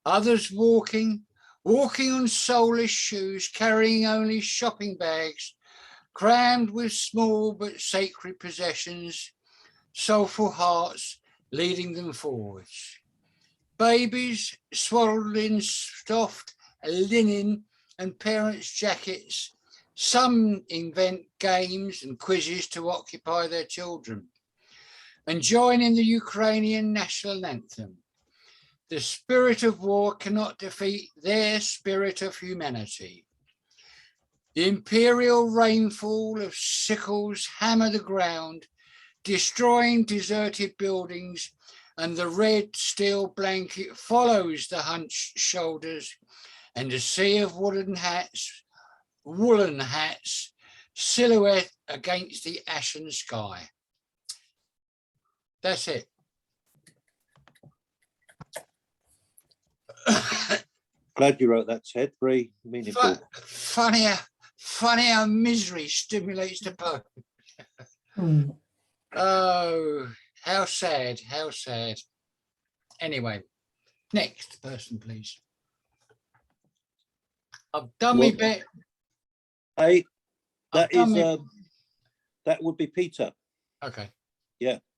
Others walking on soulless shoes, carrying only shopping bags, crammed with small but sacred possessions, soulful hearts leading them forwards. Babies swaddled in soft linen and parents' jackets. Some invent games and quizzes to occupy their children and join in the Ukrainian national anthem. The spirit of war cannot defeat their spirit of humanity. The imperial rainfall of sickles hammer the ground, destroying deserted buildings, and the red steel blanket follows the hunched shoulders, and a sea of woolen hats silhouette against the ashen sky. That's it. Glad you wrote that, Ted. Very meaningful. Funny how misery stimulates the poem. Oh, how sad, how sad. Anyway, next person, please. I've done my bit. Hey, that That would be Peter. Okay.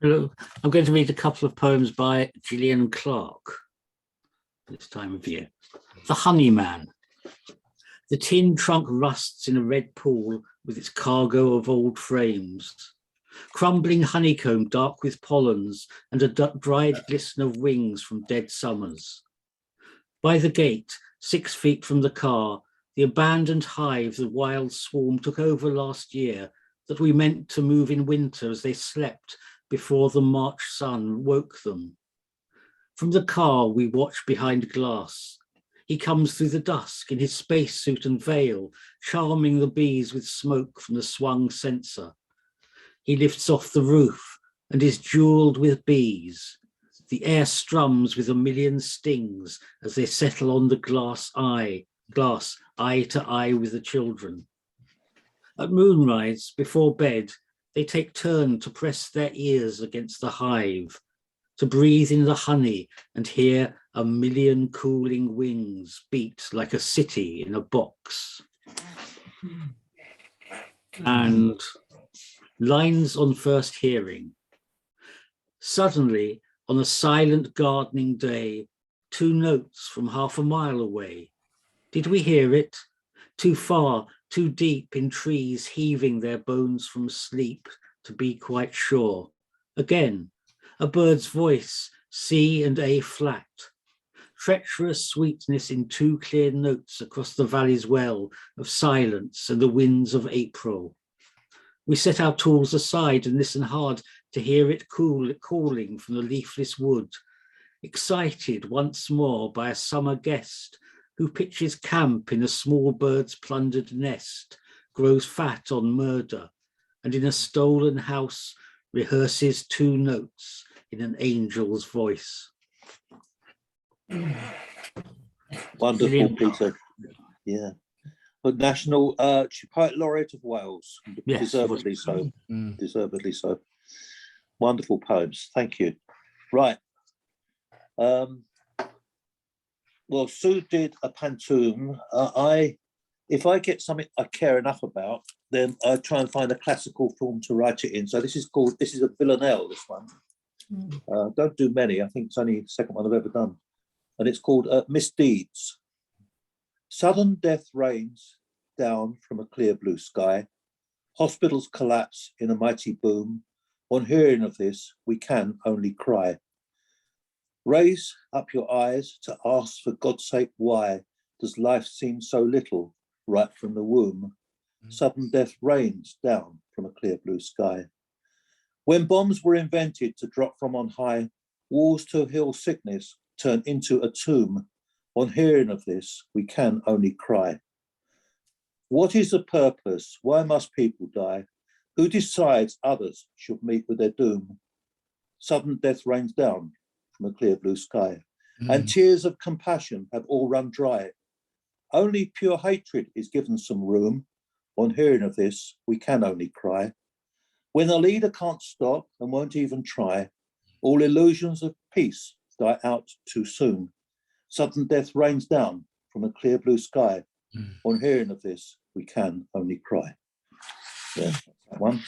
Hello. I'm going to read a couple of poems by Gillian Clarke this time of year. The Honeyman. The tin trunk rusts in a red pool with its cargo of old frames. Crumbling honeycomb dark with pollens and a dried glisten of wings from dead summers. By the gate, 6 feet from the car, the abandoned hive the wild swarm took over last year that we meant to move in winter as they slept before the March sun woke them. From the car we watch behind glass. He comes through the dusk in his spacesuit and veil, charming the bees with smoke from the swung censer. He lifts off the roof and is jeweled with bees. The air strums with a million stings as they settle on the glass eye to eye with the children. At moonrise, before bed, they take turn to press their ears against the hive, to breathe in the honey and hear a million cooling wings beat like a city in a box. And lines on first hearing. Suddenly, on a silent gardening day, 2 notes from half a mile away. Did we hear it? Too far, too deep in trees heaving their bones from sleep to be quite sure. Again, a bird's voice, C and A flat. Treacherous sweetness in 2 clear notes across the valley's well of silence and the winds of April. We set our tools aside and listen hard to hear it calling from the leafless wood, excited once more by a summer guest who pitches camp in a small bird's plundered nest, grows fat on murder, and in a stolen house rehearses 2 notes in an angel's voice. Wonderful, Brilliant. Peter. Yeah. But National Poet Laureate of Wales. Yes, Deservedly so. Deservedly so. Wonderful poems. Thank you. Right. Well, Sue did a pantoum. If I get something I care enough about, then I try and find a classical form to write it in. So this is a villanelle, this one. Don't do many. I think it's only the second one I've ever done. And it's called Misdeeds. Sudden death rains down from a clear blue sky. Hospitals collapse in a mighty boom. On hearing of this, we can only cry. Raise up your eyes to ask for God's sake why does life seem so little right from the womb? Sudden death rains down from a clear blue sky. When bombs were invented to drop from on high, walls to heal sickness turned into a tomb. On hearing of this, we can only cry. What is the purpose? Why must people die? Who decides others should meet with their doom? Sudden death rains down from a clear blue sky, and tears of compassion have all run dry. Only pure hatred is given some room. On hearing of this, we can only cry. When a leader can't stop and won't even try, all illusions of peace die out too soon. Sudden death rains down from a clear blue sky. On hearing of this, we can only cry. Yeah, that's that one.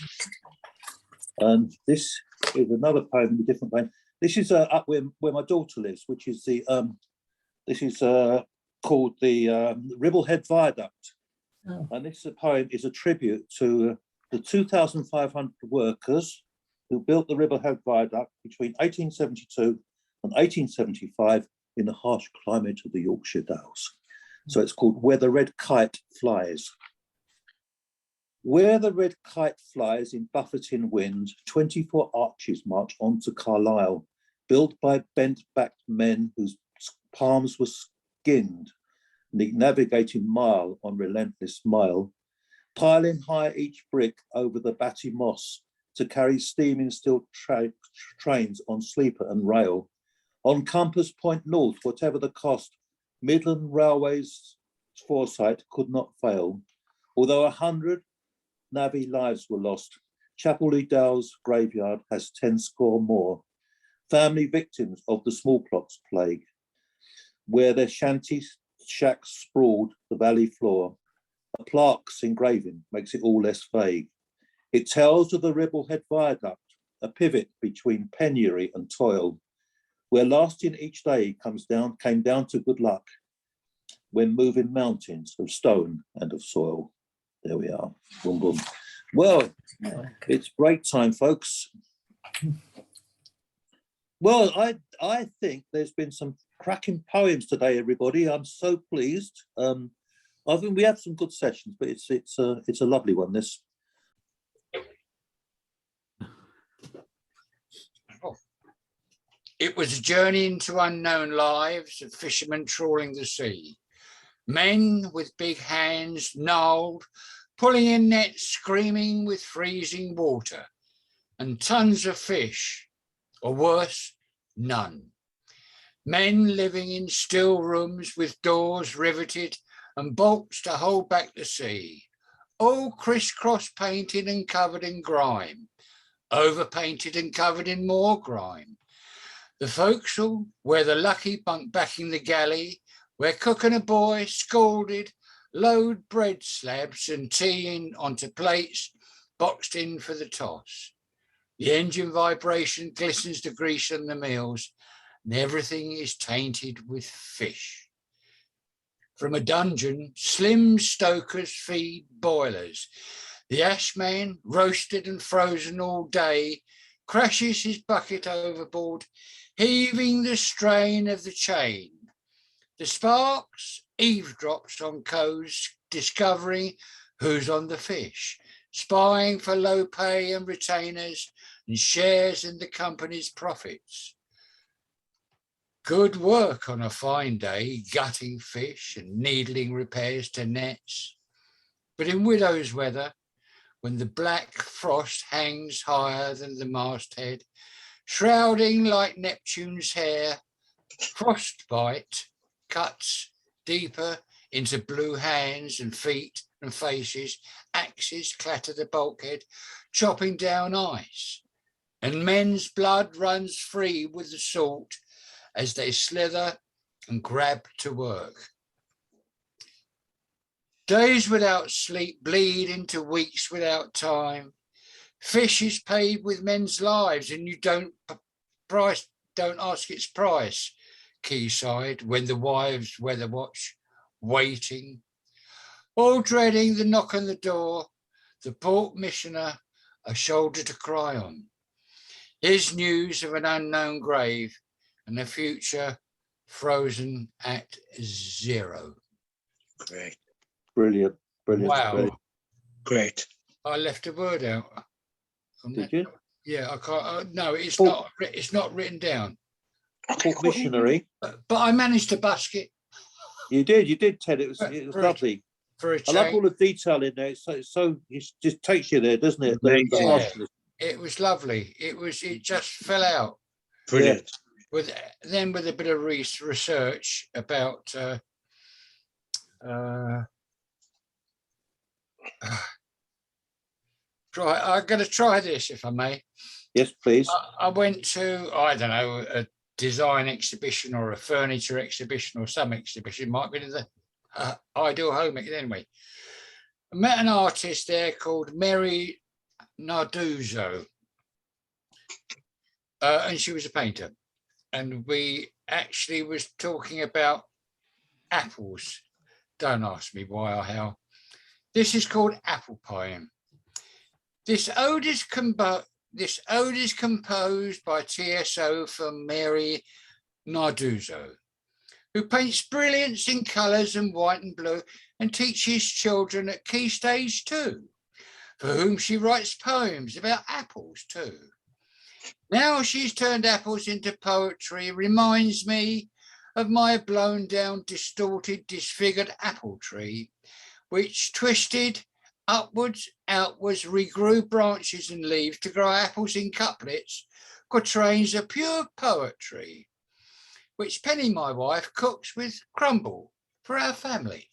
And this is another poem in a different vein. This is up where my daughter lives, which is the called the Ribblehead Viaduct. Oh. And this poem is a tribute to the 2,500 workers who built the Ribblehead Viaduct between 1872 and 1875 in the harsh climate of the Yorkshire Dales. So it's called Where the Red Kite Flies. Where the red kite flies in buffeting wind, 24 arches march on to Carlisle, built by bent-backed men whose palms were skinned, navigating mile on relentless mile, piling high each brick over the batty moss to carry steaming steel trains on sleeper and rail. On Compass Point North, whatever the cost, Midland Railway's foresight could not fail. Although 100 navvy lives were lost, Chapelly Dales graveyard has 10 score more. Family victims of the smallpox plague, where their shanty shacks sprawled the valley floor. A plaque's engraving makes it all less vague. It tells of the Ribblehead Viaduct, a pivot between penury and toil, where lasting each day came down to good luck when moving mountains of stone and of soil. There we are. Boom, boom. Well, it's break time, folks. Well, I think there's been some cracking poems today, everybody. I'm so pleased. I think we have some good sessions, but it's a lovely one. This. It was a journey into unknown lives of fishermen trawling the sea. Men with big hands, gnarled, pulling in nets, screaming with freezing water, and tons of fish, or worse, none. Men living in still rooms with doors riveted and bolts to hold back the sea, all crisscross painted and covered in grime, overpainted and covered in more grime. The forecastle, where the lucky bunk backing the galley, where cook and a boy, scalded, load bread slabs and tea in onto plates, boxed in for the toss. The engine vibration glistens the grease on the meals, and everything is tainted with fish. From a dungeon, slim stokers feed boilers. The ashman, roasted and frozen all day, crashes his bucket overboard, heaving the strain of the chain. The sparks eavesdrops on co's, discovering who's on the fish, spying for low pay and retainers and shares in the company's profits. Good work on a fine day, gutting fish and needling repairs to nets. But in widow's weather, when the black frost hangs higher than the masthead, shrouding like Neptune's hair, frostbite cuts deeper into blue hands and feet and faces, axes clatter the bulkhead, chopping down ice, and men's blood runs free with the salt as they slither and grab to work. Days without sleep bleed into weeks without time. Fish is paid with men's lives, and you don't ask its price. Quayside, when the wives weather watch, waiting, all dreading the knock on the door, the port missioner a shoulder to cry on. Here's news of an unknown grave and a future frozen at zero. Great. Brilliant, brilliant. Wow. Brilliant. Great. I left a word out. Did you? Yeah, I can't. No, it's Oh. not. It's not written down. Port missionary. But I managed to busk it You did, Ted. It was For a- lovely. for a I like change. all the detail in there. It just takes you there, doesn't it? The Yeah. harshness. It was lovely. It just fell out Brilliant. with a bit of research about I'm going to try this if I may. Yes, please. I went to, I don't know, a design exhibition or a furniture exhibition or some exhibition, might be the Ideal Home anyway. I met an artist there called Mary Narduzo, and she was a painter. And we actually was talking about apples. Don't ask me why or how. This is called Apple Poem. This ode is composed by TSO for Mary Narduzo, who paints brilliance in colours and white and blue and teaches children at Key Stage 2, for whom she writes poems about apples too. Now she's turned apples into poetry, reminds me of my blown down, distorted, disfigured apple tree, which twisted upwards, outwards, regrew branches and leaves to grow apples in couplets, quatrains of pure poetry, which Penny, my wife, cooks with crumble for our family.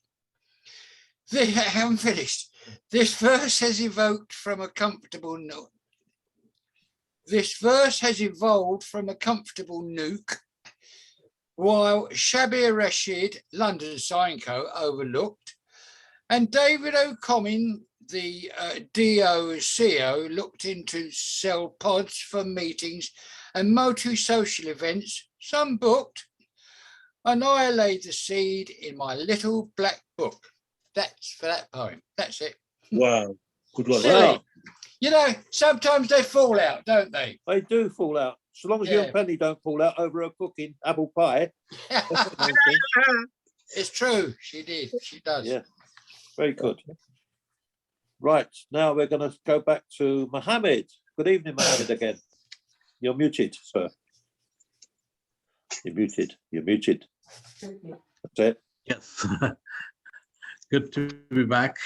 I'm finished. This verse has evolved from a comfortable nook. While Shabir Rashid, London Sign Co, overlooked, and David O'Common the DOCO looked into sell pods for meetings and multi-social events, some booked, and I laid the seed in my little black book. That's for that poem. That's it. Wow, good one. Silly. Wow. You know, sometimes they fall out, don't they? They do fall out. So long as you Yeah. and Penny don't fall out over a cooking apple pie. It's true. She did. She does. Yeah, very good. Right, now we're going to go back to Mohammed. Good evening, Mohammed, again. You're muted, sir. You're muted. You're muted. That's it. Yes. Good to be back.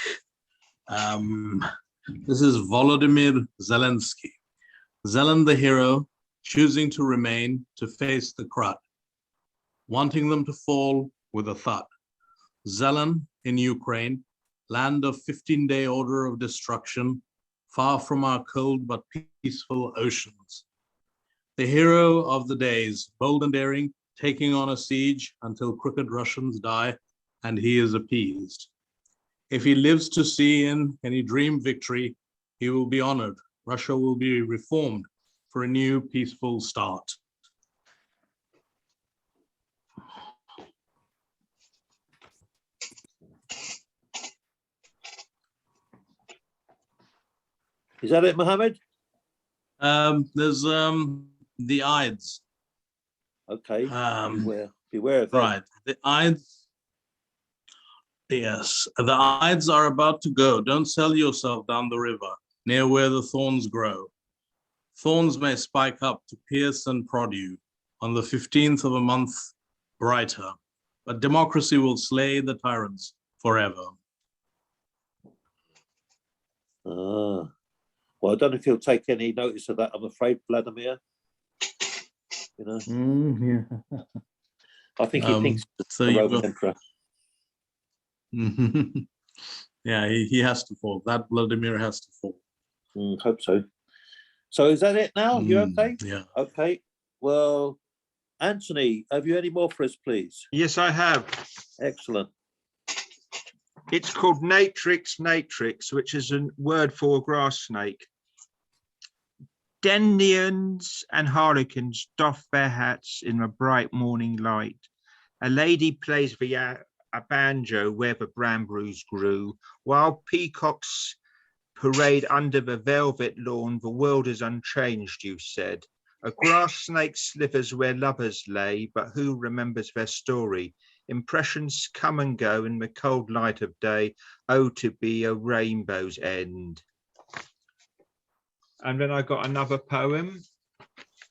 This is Volodymyr Zelensky. Zelen the hero, choosing to remain to face the crud, wanting them to fall with a thud. Zelen in Ukraine, land of 15-day order of destruction, far from our cold but peaceful oceans. The hero of the days, bold and daring, taking on a siege until crooked Russians die and he is appeased. If he lives to see in any dream victory, he will be honored. Russia will be reformed for a new peaceful start. Is that it, Mohammed? There's the Ides. Okay. Beware of that. Right. The Ides. Yes, the Ides are about to go. Don't sell yourself down the river, near where the thorns grow. Thorns may spike up to pierce and prod you on the 15th of a month brighter, but democracy will slay the tyrants forever. Well, I don't know if he'll take any notice of that, I'm afraid, Vladimir. You know, Yeah. I think he thinks so the you've Roman got- Emperor. Yeah, he has to fall. That Vladimir has to fall. Hope so. So is that it now? You okay? Yeah. Okay. Well, Anthony, have you any more for us, please? Yes, I have. Excellent. It's called Natrix natrix, which is a word for a grass snake. Dendians and harlequins doff their hats in the bright morning light. A lady plays a banjo where the brambles grew, while peacocks parade under the velvet lawn. The world is unchanged, you said. A grass snake slithers where lovers lay, but who remembers their story? Impressions come and go in the cold light of day. Oh, to be a rainbow's end. And then I got another poem.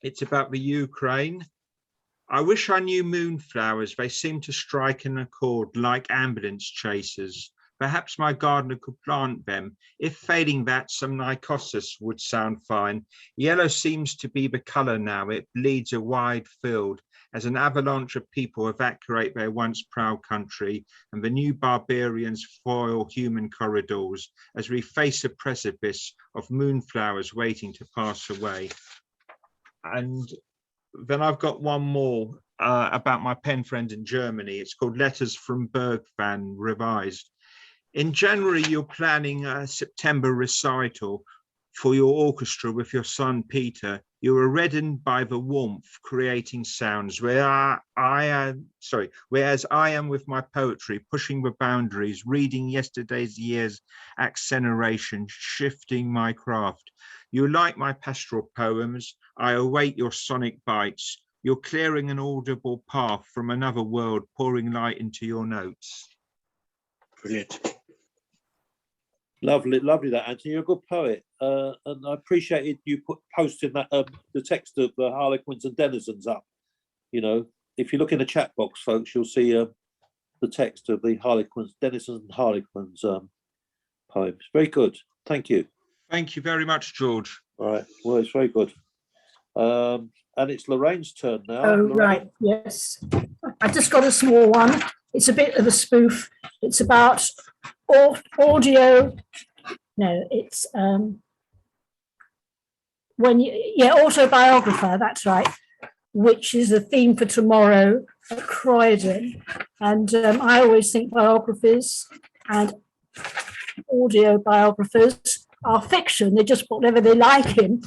It's about the Ukraine. I wish I knew moonflowers. They seem to strike an accord like ambulance chasers. Perhaps my gardener could plant them. If failing that, some Nicosus would sound fine. Yellow seems to be the colour now. It bleeds a wide field as an avalanche of people evacuate their once proud country, and the new barbarians foil human corridors as we face a precipice of moonflowers waiting to pass away. And then I've got one more about my pen friend in Germany. It's called Letters from Bergfan Revised. In January, you're planning a September recital for your orchestra with your son, Peter. You are reddened by the warmth, creating sounds, whereas I am with my poetry, pushing the boundaries, reading yesterday's year's acceleration, shifting my craft. You like my pastoral poems. I await your sonic bites. You're clearing an audible path from another world, pouring light into your notes. Brilliant. Lovely, lovely that, Anthony. You're a good poet. And I appreciated you posting that the text of the Harlequins and Denizens up. You know, if you look in the chat box, folks, you'll see the text of the Harlequins, Denizens and Harlequins poems. Very good. Thank you. Thank you very much, George. All right. Well, it's very good. And it's Lorraine's turn now. Oh, Lorraine. right, yes. I just got a small one. It's a bit of a spoof. It's about audio. No, it's autobiographer, that's right, which is the theme for tomorrow at Croydon. And I always think biographies and audio biographers are fiction. They just put whatever they like in,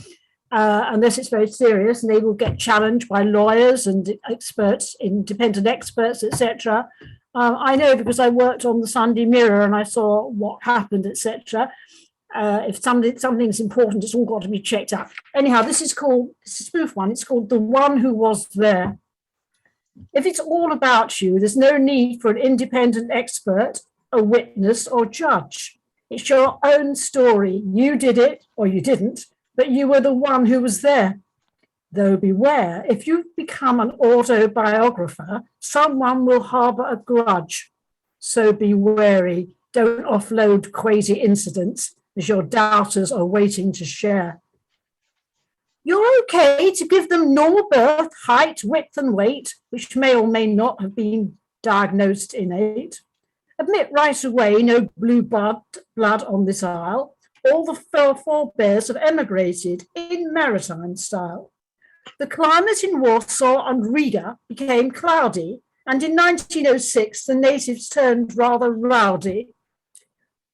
unless it's very serious, and they will get challenged by lawyers and experts, independent experts, etc. I know because I worked on the Sunday Mirror and I saw what happened, etc. If something's important, it's all got to be checked out. Anyhow, this is a spoof one. It's called The One Who Was There. If it's all about you, there's no need for an independent expert, a witness, or judge. It's your own story. You did it, or you didn't, but you were the one who was there. Though beware, if you become an autobiographer, someone will harbour a grudge. So be wary. Don't offload crazy incidents, as your doubters are waiting to share. You're okay to give them normal birth, height, width, and weight, which may or may not have been diagnosed innate. Admit right away no blue blood on this isle. All the forebears have emigrated in maritime style. The climate in Warsaw and Riga became cloudy, and in 1906 the natives turned rather rowdy.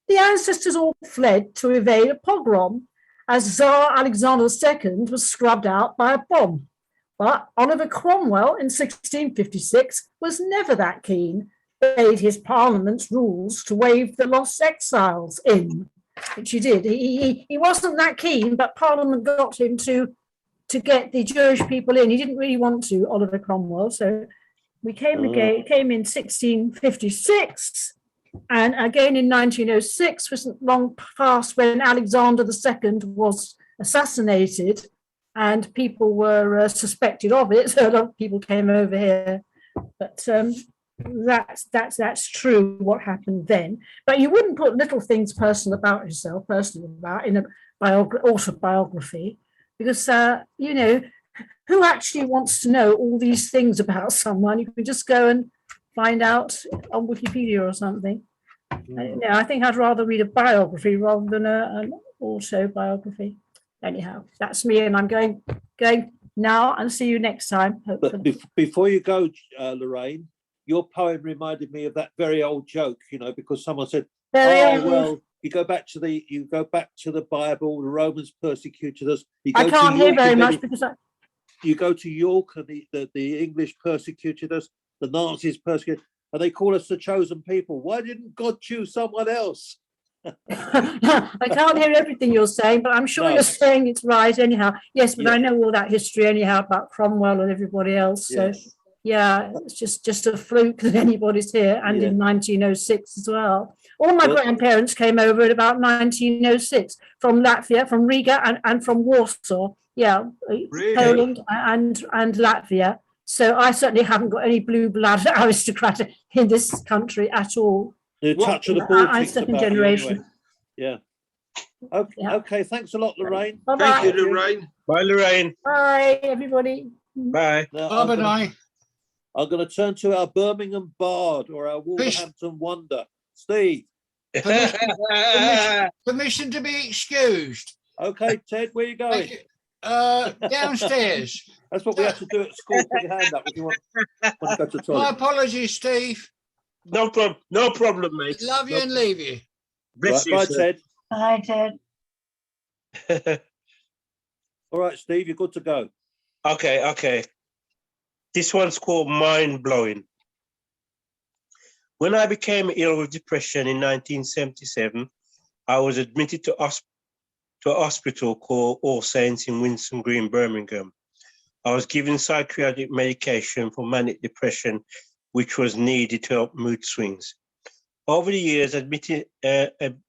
The ancestors all fled to evade a pogrom, as Tsar Alexander II was scrubbed out by a bomb. But Oliver Cromwell in 1656 was never that keen, obeyed his parliament's rules to waive the lost exiles in, which he did. He wasn't that keen, but Parliament got him to get the Jewish people in. He didn't really want to, Oliver Cromwell. So we came in 1656. And again in 1906, wasn't long past when Alexander II was assassinated and people were suspected of it. So a lot of people came over here. But that's true what happened then. But you wouldn't put little things personal about yourself, in a autobiography, because, who actually wants to know all these things about someone? You can just go and find out on Wikipedia or something. I think I'd rather read a biography rather than an autobiography. Anyhow, that's me, and I'm going now, and see you next time. But before you go, Lorraine, your poem reminded me of that very old joke, because someone said, well, you go back to the Bible, the Romans persecuted us. I can't hear very much because you go to York and the English persecuted us, the Nazis persecuted, and they call us the chosen people. Why didn't God choose someone else? I can't hear everything you're saying, but I'm sure you're saying it's right anyhow. Yes, but I know all that history anyhow about Cromwell and everybody else. So yeah, it's just a fluke that anybody's here, and in 1906 as well. All my grandparents came over in about 1906 from Latvia, from Riga, and from Warsaw. Yeah, really? Poland and Latvia. So I certainly haven't got any blue blood aristocrat in this country at all. The touch of the Baltics. I'm second generation. Anyway. Yeah. Okay. Thanks a lot, Lorraine. Bye-bye. Thank you, Lorraine. Bye, Lorraine. Bye, everybody. Bye. Bye. I'm going to turn to our Birmingham Bard or our Wolverhampton Wonder, Steve. Permission to be excused. Okay, Ted, where are you going? Downstairs. That's what we have to do at school. Put your hand up if you want to go to the toilet. My apologies, Steve. No problem, mate. Love you and leave you. Bless you, bye, sir. Ted. Bye, Ted. All right, Steve, you're good to go. Okay. This one's called Mind Blowing. When I became ill with depression in 1977, I was admitted to a hospital called All Saints in Winson Green, Birmingham. I was given psychiatric medication for manic depression, which was needed to help mood swings. Over the years,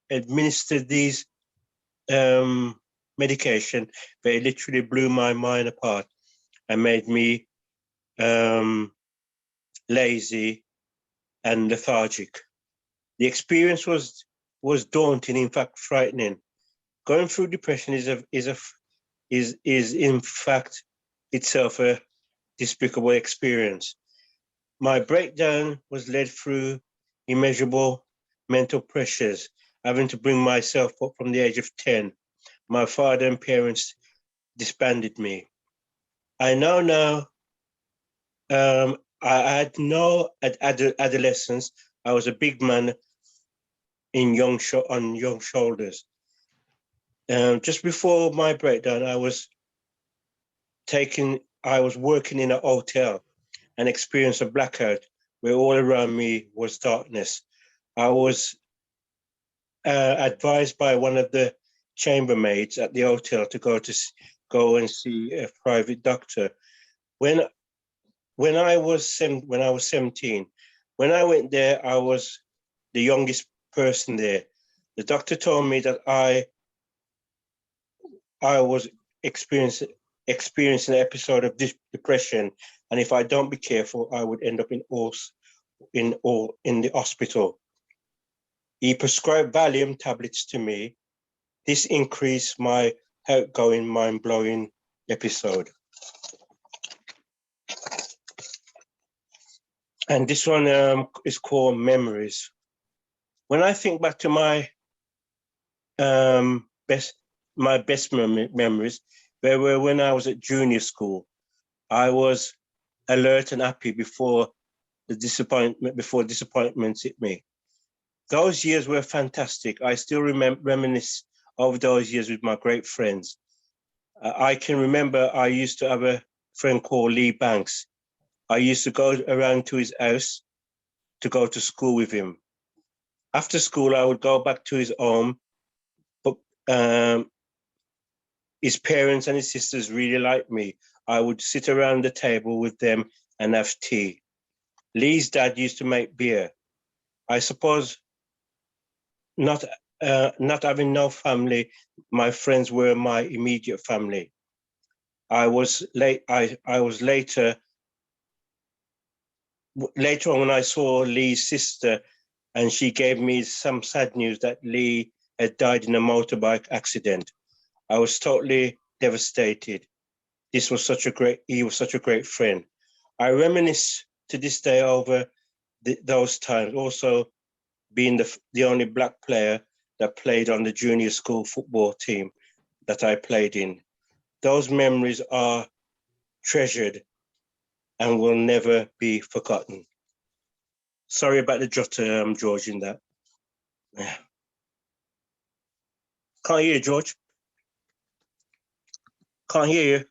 administered these medication, they literally blew my mind apart and made me lazy and lethargic. The experience was daunting, in fact, frightening. Going through depression is in fact itself a despicable experience. My breakdown was led through immeasurable mental pressures, having to bring myself up from the age of 10. My father and parents disbanded me. I now know I had no adolescence. I was a big man on young shoulders. Just before my breakdown, I was working in a hotel and experienced a blackout where all around me was darkness. I was advised by one of the chambermaids at the hotel to go and see a private doctor. When I was 17, when I went there, I was the youngest person there. The doctor told me that I was experiencing an episode of depression, and if I don't be careful, I would end up in the hospital. He prescribed Valium tablets to me. This increased my outgoing, mind-blowing episode. And this one is called Memories. When I think back to my best memories, they were when I was at junior school. I was alert and happy before disappointments hit me. Those years were fantastic. I still reminisce of those years with my great friends. I can remember I used to have a friend called Lee Banks. I used to go around to his house to go to school with him. After school, I would go back to his home, but his parents and his sisters really liked me. I would sit around the table with them and have tea. Lee's dad used to make beer. I suppose not having no family, my friends were my immediate family. I was later on when I saw Lee's sister, and she gave me some sad news that Lee had died in a motorbike accident. I was totally devastated. He was such a great friend. I reminisce to this day over those times, also being the only black player that played on the junior school football team that I played in. Those memories are treasured and will never be forgotten. Sorry about the jotter, George, in that. Yeah. Can't hear you, George. Can't hear you.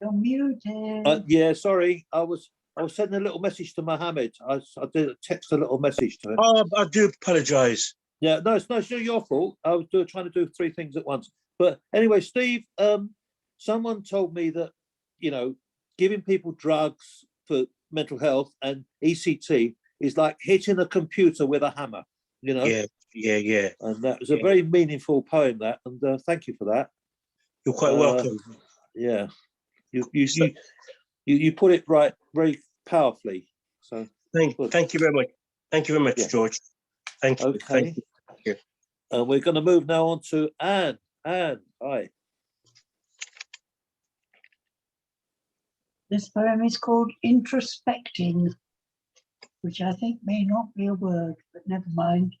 You're muted. Yeah, sorry. I was sending a little message to Mohammed. I did text a little message to him. Oh, I do apologise. Yeah, no, it's not your fault. I was trying to do three things at once. But anyway, Steve, someone told me that, giving people drugs for mental health and ECT is like hitting a computer with a hammer, Yeah. And that was a very meaningful poem, that, and thank you for that. You're quite welcome. Yeah. You put it right very powerfully. So thank you very much. Thank you very much, George. Thank you. Okay. Thank you. We're going to move now on to Anne. Anne, hi. This poem is called Introspecting, which I think may not be a word, but never mind.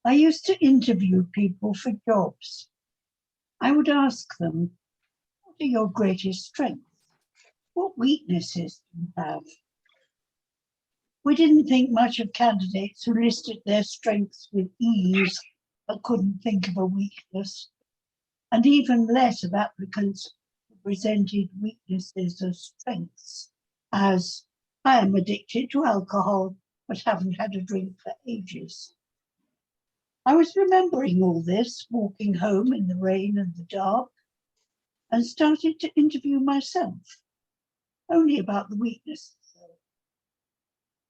I used to interview people for jobs. I would ask them, what are your greatest strengths? What weaknesses do you have? We didn't think much of candidates who listed their strengths with ease but couldn't think of a weakness, and even less of applicants who presented weaknesses as strengths, as I am addicted to alcohol but haven't had a drink for ages. I was remembering all this, walking home in the rain and the dark, and started to interview myself, only about the weaknesses.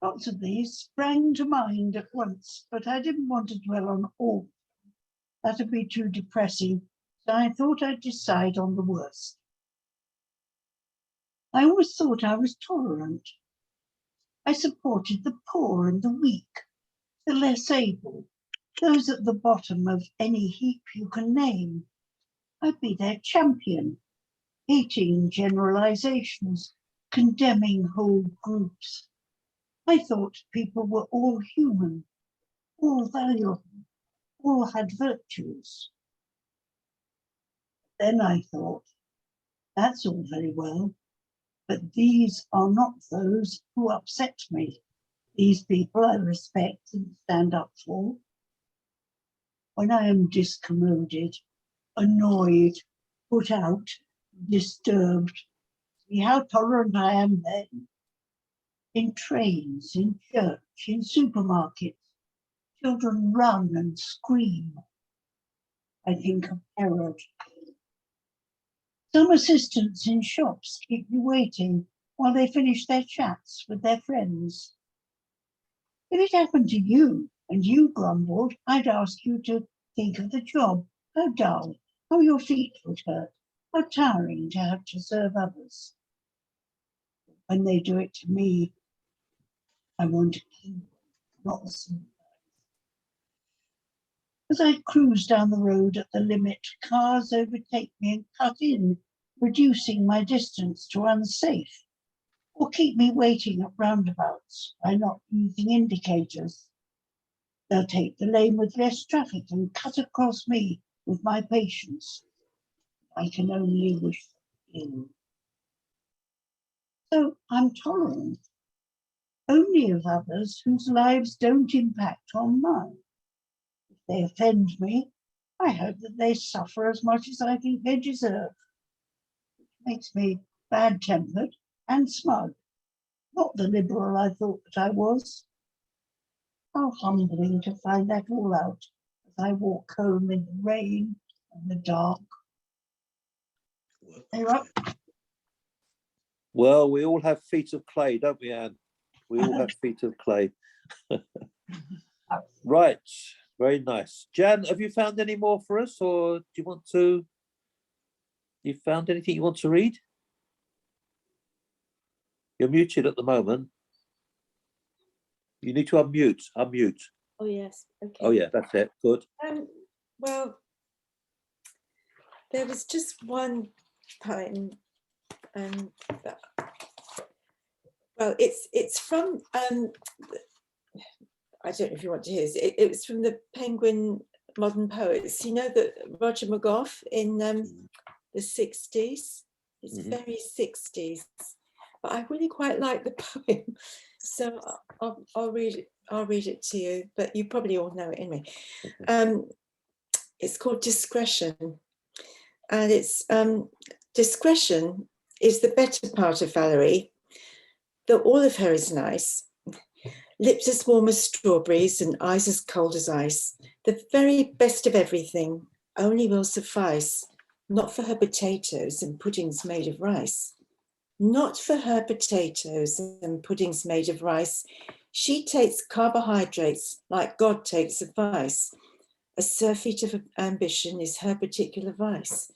Lots of these sprang to mind at once, but I didn't want to dwell on all. That'd be too depressing, so I thought I'd decide on the worst. I always thought I was tolerant. I supported the poor and the weak, the less able, those at the bottom of any heap you can name. I'd be their champion, hating generalizations, condemning whole groups. I thought people were all human, all valuable, all had virtues. Then I thought, that's all very well, but these are not those who upset me. These people I respect and stand up for. When I am discommoded, annoyed, put out, disturbed, see how tolerant I am then. In trains, in church, in supermarkets, children run and scream. I think of Herod. Some assistants in shops keep you waiting while they finish their chats with their friends. If it happened to you and you grumbled, I'd ask you to think of the job, how dull, how your feet would hurt, how tiring to have to serve others. When they do it to me, I want to kill them, not the sympathize. As I cruise down the road at the limit, cars overtake me and cut in, reducing my distance to unsafe, or keep me waiting at roundabouts by not using indicators. They'll take the lane with less traffic and cut across me with my patience. I can only wish them ill. So I'm tolerant, only of others whose lives don't impact on mine. If they offend me, I hope that they suffer as much as I think they deserve. Which makes me bad-tempered and smug, not the liberal I thought that I was. How humbling to find that all out as I walk home in the rain and the dark. They're up. Well, we all have feet of clay, don't we, Anne? We all have feet of clay. Right, very nice. Jan, have you found any more for us, or do you want to? You found anything you want to read? You're muted at the moment. You need to unmute. Unmute. Oh, yes. Okay. Oh, yeah, that's it. Good. Well, there was just one poem. Well, it's from I don't know if you want to hear this. It was from the Penguin Modern Poets. You know that Roger McGough in the 60s. It's very 60s, but I really quite like the poem, so I'll read it. I'll read it to you, but you probably all know it anyway. It's called Discretion, and it's discretion is the better part of Valerie, though all of her is nice. Lips as warm as strawberries and eyes as cold as ice. The very best of everything only will suffice, not for her potatoes and puddings made of rice. Not for her potatoes and puddings made of rice. She takes carbohydrates like God takes advice. A surfeit of ambition is her particular vice.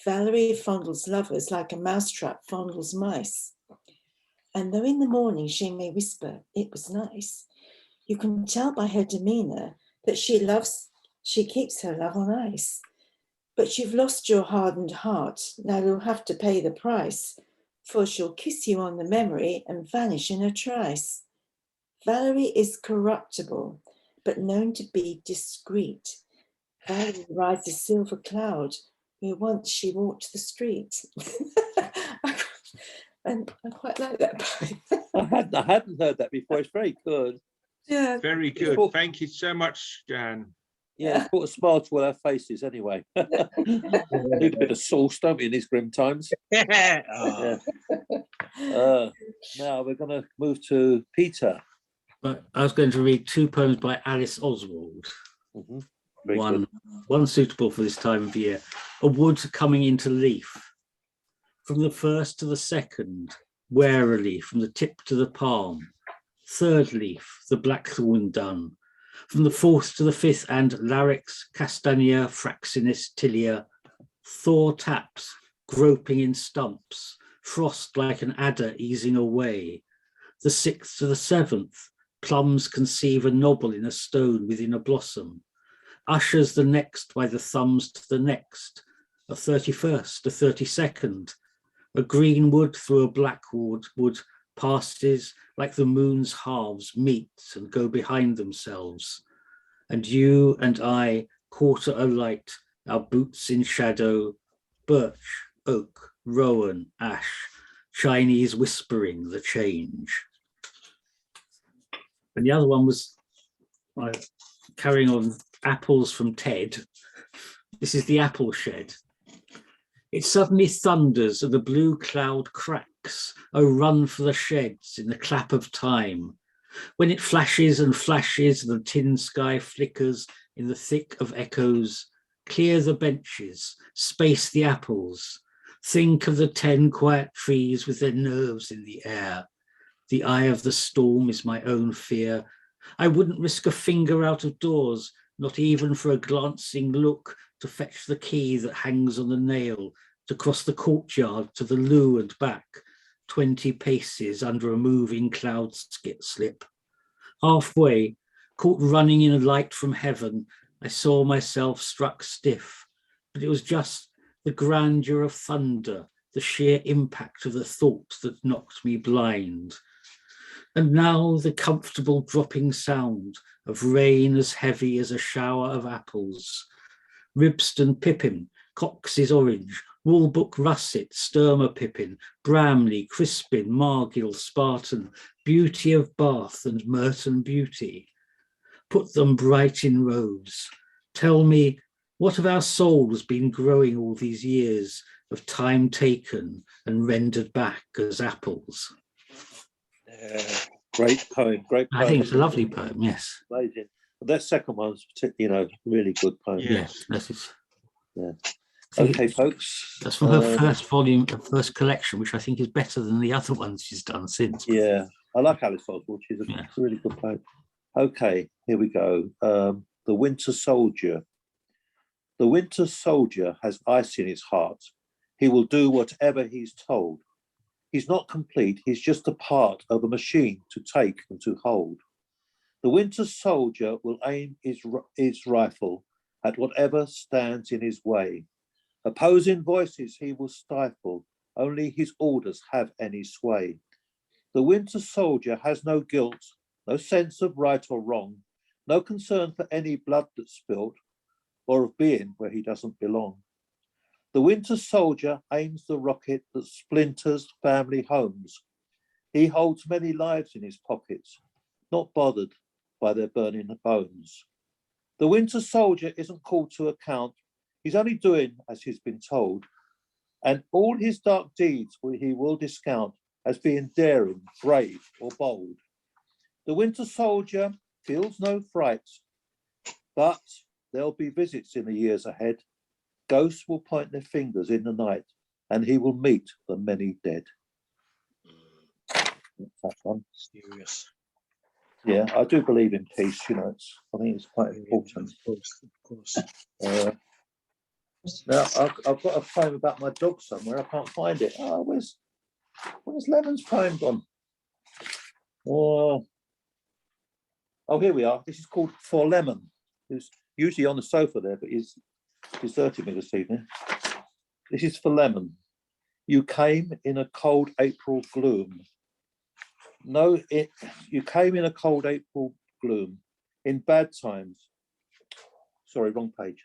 Valerie fondles lovers like a mousetrap fondles mice. And though in the morning she may whisper, "It was nice," you can tell by her demeanor that she keeps her love on ice. But you've lost your hardened heart, now you'll have to pay the price, for she'll kiss you on the memory and vanish in a trice. Valerie is corruptible, but known to be discreet. Valerie rides a silver cloud, where once she walked the street. And I quite like that poem. I hadn't heard that before. It's very good. Yeah. Very good. Thank you so much, Jan. Yeah, it's put a smile to all our faces anyway. Need a bit of sauce, don't we, in these grim times? Yeah. Now we're going to move to Peter. But I was going to read two poems by Alice Oswald. One suitable for this time of year. A wood coming into leaf. From the first to the second, warily, from the tip to the palm. Third leaf, the blackthorn done. From the fourth to the fifth, and larix, castania, fraxinis, tilia. Thor taps, groping in stumps. Frost like an adder easing away. The sixth to the seventh, plums conceive a knobble in a stone within a blossom. Ushers the next by the thumbs to the next. A 31st, a 32nd. A green wood through a black wood passes like the moon's halves meet and go behind themselves. And you and I quarter alight, our boots in shadow, birch, oak, rowan, ash, Chinese whispering the change. And the other one was carrying on apples from Ted. This is the apple shed. It suddenly thunders and the blue cloud cracks. Oh, run for the sheds in the clap of time. When it flashes and flashes, the tin sky flickers in the thick of echoes. Clear the benches, space the apples. Think of the 10 quiet trees with their nerves in the air. The eye of the storm is my own fear. I wouldn't risk a finger out of doors, not even for a glancing look to fetch the key that hangs on the nail, to cross the courtyard to the loo and back, 20 paces under a moving cloud slip. Halfway, caught running in a light from heaven, I saw myself struck stiff, but it was just the grandeur of thunder, the sheer impact of the thought that knocked me blind. And now the comfortable dropping sound of rain as heavy as a shower of apples. Ribston Pippin, Cox's Orange, Walbrook Russet, Sturmer Pippin, Bramley, Crispin, Margill, Spartan, Beauty of Bath and Merton Beauty. Put them bright in rows. Tell me, what have our souls been growing all these years of time taken and rendered back as apples? Great poem, great poem. I think it's a lovely poem, yes. Amazing. That second one's, really good poem. Yes, that is. Yeah. Okay, folks. That's from her first volume, her first collection, which I think is better than the other ones she's done since. Yeah, I like Alice Oswald. She's a really good poem. Okay, here we go. The Winter Soldier. The Winter Soldier has ice in his heart. He will do whatever he's told. He's not complete. He's just a part of a machine to take and to hold. The Winter Soldier will aim his rifle at whatever stands in his way. Opposing voices he will stifle. Only his orders have any sway. The Winter Soldier has no guilt, no sense of right or wrong, no concern for any blood that's spilled, or of being where he doesn't belong. The Winter Soldier aims the rocket that splinters family homes. He holds many lives in his pockets, not bothered by their burning bones. The Winter Soldier isn't called to account. He's only doing as he's been told, and all his dark deeds he will discount as being daring, brave, or bold. The Winter Soldier feels no fright, but there'll be visits in the years ahead. Ghosts will point their fingers in the night, and he will meet the many dead. That one. Serious. Yeah, I do believe in peace. I think it's quite important. Of course. Now I've got a poem about my dog somewhere. I can't find it. Oh, where's Lemon's poem gone? Oh, here we are. This is called For Lemon, who's usually on the sofa there, but he's deserted me this evening. This is for Lemon. You came in a cold April gloom. You came in a cold April gloom, in bad times. Sorry, wrong page.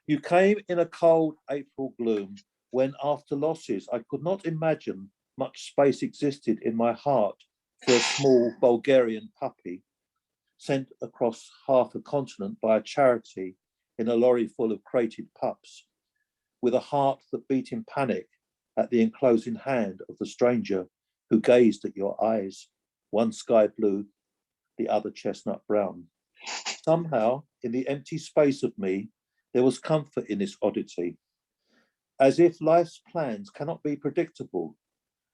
You came in a cold April gloom, when after losses I could not imagine much space existed in my heart for a small Bulgarian puppy sent across half a continent by a charity in a lorry full of crated pups, with a heart that beat in panic at the enclosing hand of the stranger who gazed at your eyes, one sky blue, the other chestnut brown. Somehow, in the empty space of me, there was comfort in this oddity. As if life's plans cannot be predictable,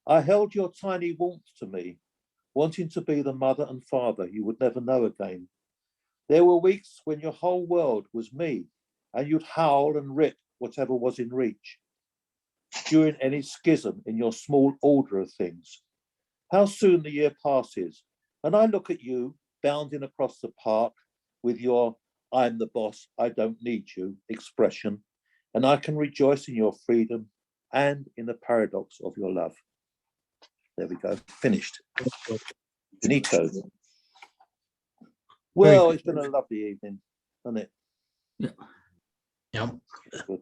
I held your tiny warmth to me, wanting to be the mother and father you would never know again. There were weeks when your whole world was me, and you'd howl and rip whatever was in reach, during any schism in your small order of things. How soon the year passes, and I look at you bounding across the park with your "I'm the boss, I don't need you" expression, and I can rejoice in your freedom and in the paradox of your love. There we go, finished. Finito. Well, it's been a lovely evening, hasn't it? Yeah. Yep. Good.